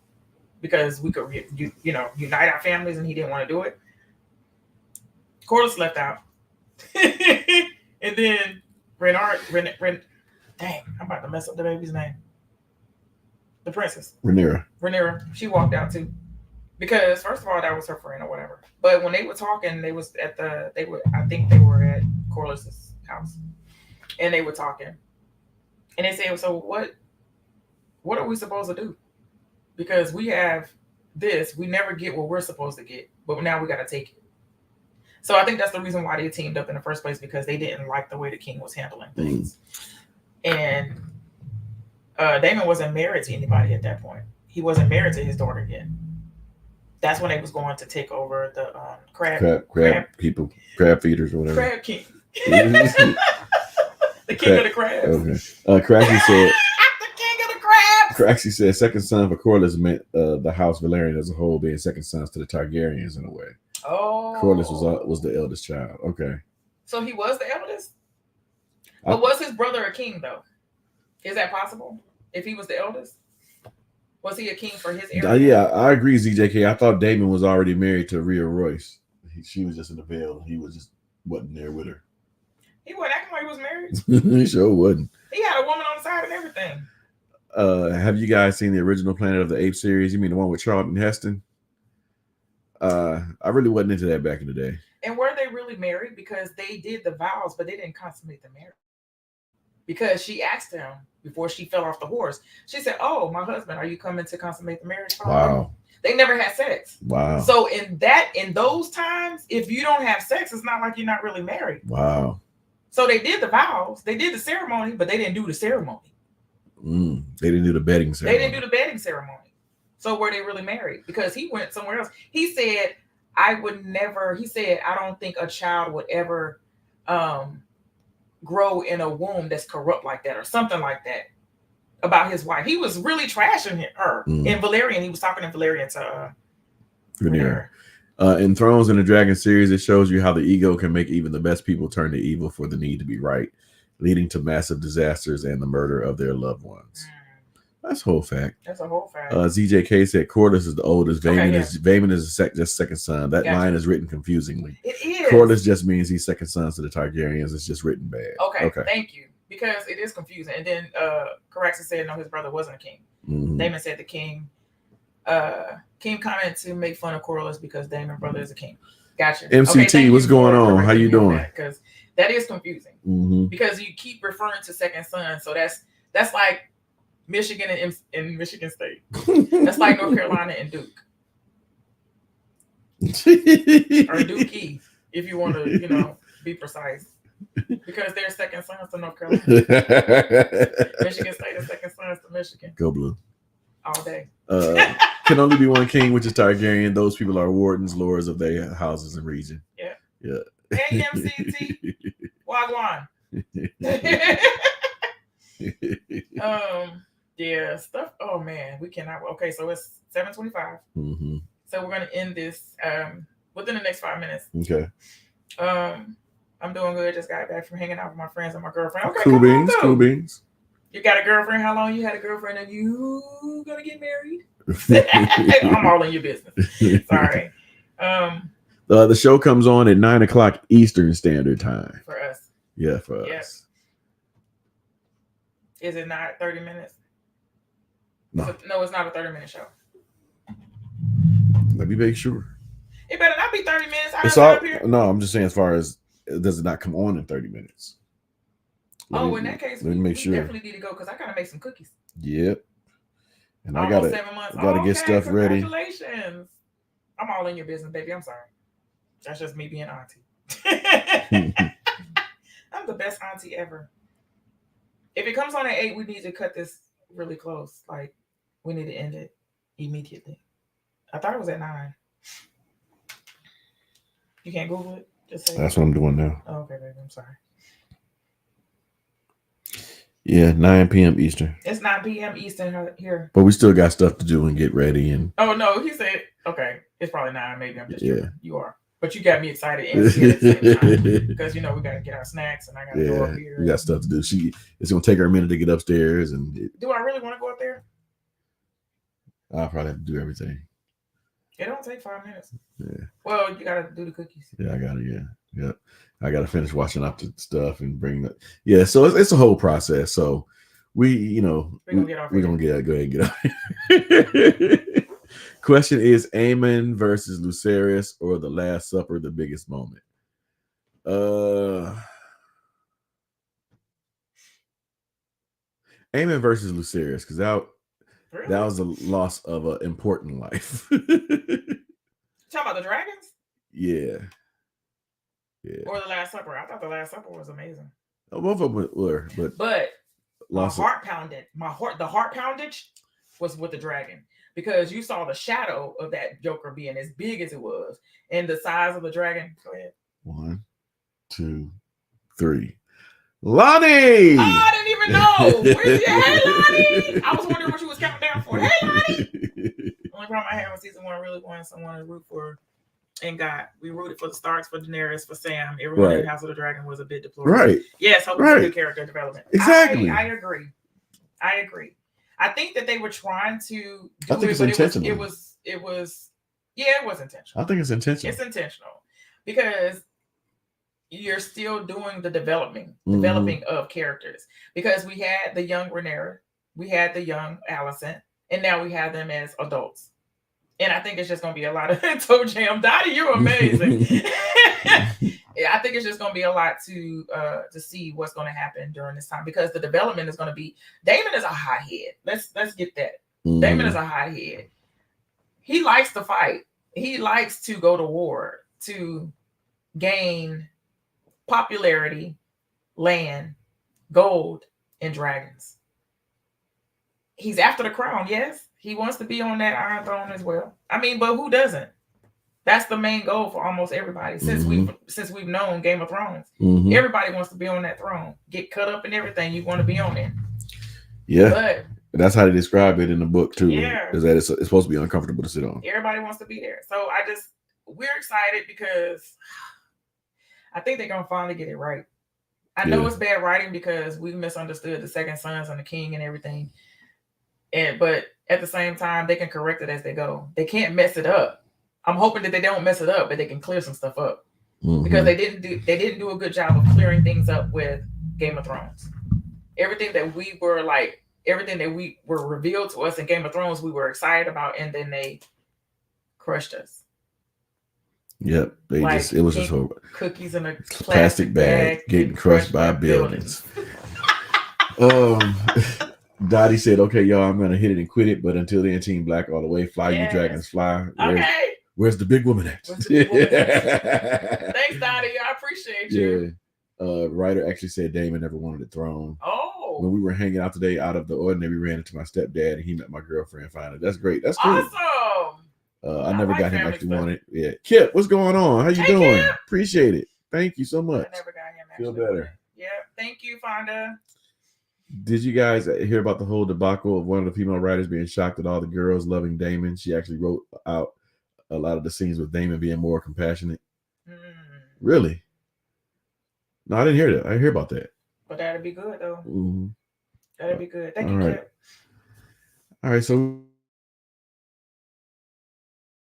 Speaker 2: because we could, unite our families, and he didn't want to do it. Corlys left out, and then dang, I'm about to mess up the baby's name. The princess, Rhaenyra, she walked out too, because first of all, that was her friend or whatever. But when they were talking, I think they were at Corlys's house, and they were talking, and they said, "So what are we supposed to do? Because we have this, we never get what we're supposed to get, but now we got to take it." So I think that's the reason why they teamed up in the first place, because they didn't like the way the king was handling things. And Daemon wasn't married to anybody at that point. He wasn't married to his daughter yet. That's when they was going to take over the crab
Speaker 1: people, crab feeders or whatever.
Speaker 2: Crab king. The king of the crabs.
Speaker 1: Okay. Craxy said.
Speaker 2: The king of the crabs.
Speaker 1: Craxy said second son for Corlys meant the House Valerian as a whole being second sons to the Targaryens in a way.
Speaker 2: Oh.
Speaker 1: Corlys was the eldest child. Okay.
Speaker 2: So he was the eldest? But was his brother a king though? Is that possible? If he was the eldest? Was he a king for his area?
Speaker 1: Yeah, I agree, ZJK. I thought Daemon was already married to Rhea Royce. She was just in the veil. He wasn't there with her.
Speaker 2: He wasn't acting like he was married.
Speaker 1: He sure wasn't.
Speaker 2: He had a woman on the side and everything.
Speaker 1: Have you guys seen the original Planet of the Apes series? You mean the one with Charlton Heston? I really wasn't into that back in the day.
Speaker 2: And were they really married? Because they did the vows, but they didn't consummate the marriage. Because she asked him before she fell off the horse. She said, "Oh, my husband, are you coming to consummate the marriage?"
Speaker 1: Wow.
Speaker 2: They never had sex.
Speaker 1: Wow.
Speaker 2: So in those times, if you don't have sex, it's not like you're not really married.
Speaker 1: Wow.
Speaker 2: So they did the vows, they did the ceremony, but they didn't do the ceremony.
Speaker 1: They didn't do the bedding ceremony.
Speaker 2: They didn't do the bedding ceremony. So were they really married? Because he went somewhere else. He said, "I don't think a child would ever grow in a womb that's corrupt like that," or something like that about his wife. He was really trashing her. In Valerian, he was talking in Valerian to
Speaker 1: Rhaenyra. In Thrones and the Dragon series, it shows you how the ego can make even the best people turn to evil for the need to be right, leading to massive disasters and the murder of their loved ones. That's a whole fact.
Speaker 2: That's a whole fact.
Speaker 1: ZJK said Corlys is the oldest. Vaemon is just second son. That line is written confusingly.
Speaker 2: It is.
Speaker 1: Corlys just means he's second son to the Targaryens. It's just written bad.
Speaker 2: Okay. Thank you. Because it is confusing. And then Caraxes said no, his brother wasn't a king. Daemon said the king. King commented to make fun of Corlys because Daemon's brother is a king. Gotcha.
Speaker 1: MCT, what's going on? How you doing?
Speaker 2: Because that is confusing. Because you keep referring to second son, so that's like Michigan and Michigan State. That's like North Carolina and Duke. or Dookie, if you want to, be precise. Because they're second sons to North Carolina. Michigan State is second sons to Michigan.
Speaker 1: Go blue.
Speaker 2: All day.
Speaker 1: Can only be one king, which is Targaryen. Those people are wardens, lords of their houses and region.
Speaker 2: Yeah.
Speaker 1: Yeah.
Speaker 2: AMCT. Wagwan. Yeah, stuff. Oh man, we cannot. Okay, so it's 7:25.
Speaker 1: Mm-hmm.
Speaker 2: So we're gonna end this within the next 5 minutes.
Speaker 1: Okay.
Speaker 2: I'm doing good. Just got back from hanging out with my friends and my girlfriend. Okay,
Speaker 1: cool beans. Cool beans.
Speaker 2: You got a girlfriend? How long you had a girlfriend and you gonna get married? I'm all in your business. Sorry.
Speaker 1: The show comes on at 9:00 Eastern Standard Time.
Speaker 2: For us.
Speaker 1: Yeah, for us.
Speaker 2: Is it not 30 minutes?
Speaker 1: No.
Speaker 2: No, it's not a 30-minute show.
Speaker 1: Let me make sure.
Speaker 2: It better not be 30 minutes.
Speaker 1: No, I'm just saying as far as does it not come on in 30 minutes?
Speaker 2: In that case,
Speaker 1: let me make sure.
Speaker 2: Definitely need to go because I gotta make some cookies.
Speaker 1: Yep. And
Speaker 2: Almost
Speaker 1: I gotta
Speaker 2: 7 months.
Speaker 1: get stuff ready.
Speaker 2: Congratulations. I'm all in your business, baby. I'm sorry. That's just me being auntie. I'm the best auntie ever. If it comes on at 8, we need to cut this really close. Like, we need to end it immediately. I thought it was at 9. You can't Google it? Just say
Speaker 1: that's what I'm doing now.
Speaker 2: Oh, okay, baby. I'm sorry.
Speaker 1: Yeah, 9 p.m. Eastern.
Speaker 2: It's 9 p.m. Eastern here.
Speaker 1: But we still got stuff to do and get ready. And
Speaker 2: oh, no. He said, okay, it's probably 9. Maybe I'm just tripping. You are. But you got me excited and at the same time because we got to get our snacks and I got to go up here.
Speaker 1: We got stuff to do. It's gonna take her a minute to get upstairs. And
Speaker 2: do I really want to go up there?
Speaker 1: I'll probably have to do everything.
Speaker 2: It don't take 5 minutes.
Speaker 1: Yeah.
Speaker 2: Well, you got to do the cookies.
Speaker 1: Yeah, I got to. Yeah. I got to finish washing up the stuff and bring the. Yeah, so it's a whole process. So we're gonna get off. We're gonna go ahead and get off. Question is Aemon versus Lucerys or the Last Supper the biggest moment? Aemon versus Lucerys because that was a loss of an important life.
Speaker 2: Talk about the dragons?
Speaker 1: Yeah.
Speaker 2: Or the Last Supper. I thought the Last Supper was amazing.
Speaker 1: Both of them were, but
Speaker 2: my heart pounded. The heart poundage was with the dragon. Because you saw the shadow of that Joker being as big as it was, and the size of the dragon. Go ahead.
Speaker 1: 1, 2, 3. Lonnie!
Speaker 2: Oh, I didn't even know. Where's your hey, Lonnie? I was wondering what you was counting down for. Hey, Lonnie! Only problem I had with season 1 really wanted someone to root for, and God, we rooted for the Starks, for Daenerys, for Sam. Everyone in House of the Dragon was a bit deplorable.
Speaker 1: Right.
Speaker 2: Yes, hopefully good character development.
Speaker 1: Exactly.
Speaker 2: I agree. I think that they were trying to do
Speaker 1: I think it's intentional.
Speaker 2: It was intentional.
Speaker 1: I think it's intentional.
Speaker 2: It's intentional because you're still doing the developing of characters. Because we had the young Rhaenyra, we had the young Alicent, and now we have them as adults. And I think it's just going to be a lot of toe jam. Dottie, you're amazing. I think it's just going to be a lot to see what's going to happen during this time because the development is going to be. Daemon is a hothead. Let's get that. Daemon is a hothead. He likes to fight. He likes to go to war to gain popularity, land, gold, and dragons. He's after the crown. Yes, he wants to be on that Iron Throne as well. I mean, but who doesn't? That's the main goal for almost everybody since we've known Game of Thrones. Everybody wants to be on that throne, get cut up and everything. You want to be on it.
Speaker 1: Yeah, but that's how they describe it in the book too.
Speaker 2: Yeah,
Speaker 1: is that it's supposed to be uncomfortable to sit on.
Speaker 2: Everybody wants to be there, so we're excited because I think they're gonna finally get it right. I know it's bad writing because we misunderstood the second sons and the king and everything, but at the same time they can correct it as they go. They can't mess it up. I'm hoping that they don't mess it up, but they can clear some stuff up because they didn't do a good job of clearing things up with Game of Thrones. Everything that we were revealed to us in Game of Thrones, we were excited about, and then they crushed us.
Speaker 1: Yep, it was just
Speaker 2: cookies in a
Speaker 1: plastic bag getting crushed by buildings. Dottie said, "Okay, y'all, I'm gonna hit it and quit it, but until then, Team Black all the way. Fly, you dragons, fly."
Speaker 2: Okay.
Speaker 1: Where's the big woman at?
Speaker 2: Where's the big woman at? Thanks, Dottie. I appreciate you.
Speaker 1: Yeah. Writer actually said Damon never wanted a throne.
Speaker 2: Oh.
Speaker 1: When we were hanging out today, out of the ordinary, we ran into my stepdad, and he met my girlfriend finally. That's great. That's cool.
Speaker 2: Awesome.
Speaker 1: I never got him actually wanted. Yeah, Kip, what's going on? How you doing? Kip. Appreciate it. Thank you so much.
Speaker 2: I never got him actually.
Speaker 1: Feel better.
Speaker 2: Yeah. Thank you, Fonda.
Speaker 1: Did you guys hear about the whole debacle of one of the female writers being shocked at all the girls loving Damon? She actually wrote out a lot of the scenes with Damon being more compassionate. Really? No, I didn't hear that. I didn't hear about that.
Speaker 2: But that'd be good though.
Speaker 1: Mm-hmm.
Speaker 2: That'd be good. Thank you, Kip.
Speaker 1: All right, so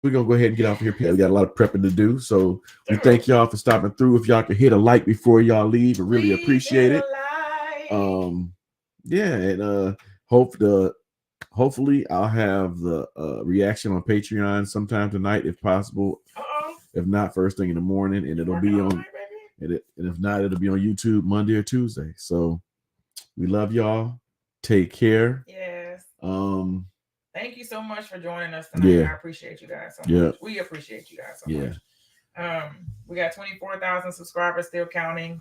Speaker 1: we're gonna go ahead and get off here. We got a lot of prepping to do, so we thank y'all for stopping through. If y'all could hit a like before y'all leave, I really appreciate it. And hopefully I'll have the reaction on Patreon sometime tonight, if possible. If not, first thing in the morning, and it'll be on. And if not, it'll be on YouTube Monday or Tuesday. So we love y'all. Take care.
Speaker 2: Yes. Thank you so much for joining us tonight. I appreciate you guys so much. We appreciate you guys so much. We got 24,000 subscribers, still counting,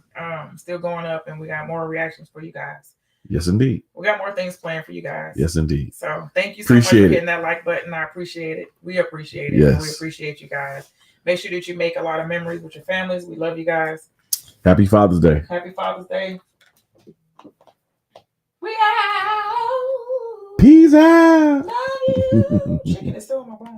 Speaker 2: still going up, and we got more reactions for you guys.
Speaker 1: Yes, indeed.
Speaker 2: We got more things planned for you guys.
Speaker 1: Yes, indeed.
Speaker 2: So thank you so much for hitting that like button. I appreciate it. We appreciate it.
Speaker 1: Yes.
Speaker 2: And we appreciate you guys. Make sure that you make a lot of memories with your families. We love you guys.
Speaker 1: Happy Father's Day.
Speaker 2: Happy Father's Day. We out.
Speaker 1: Peace out.
Speaker 2: Love you. Chicken is still in my bone.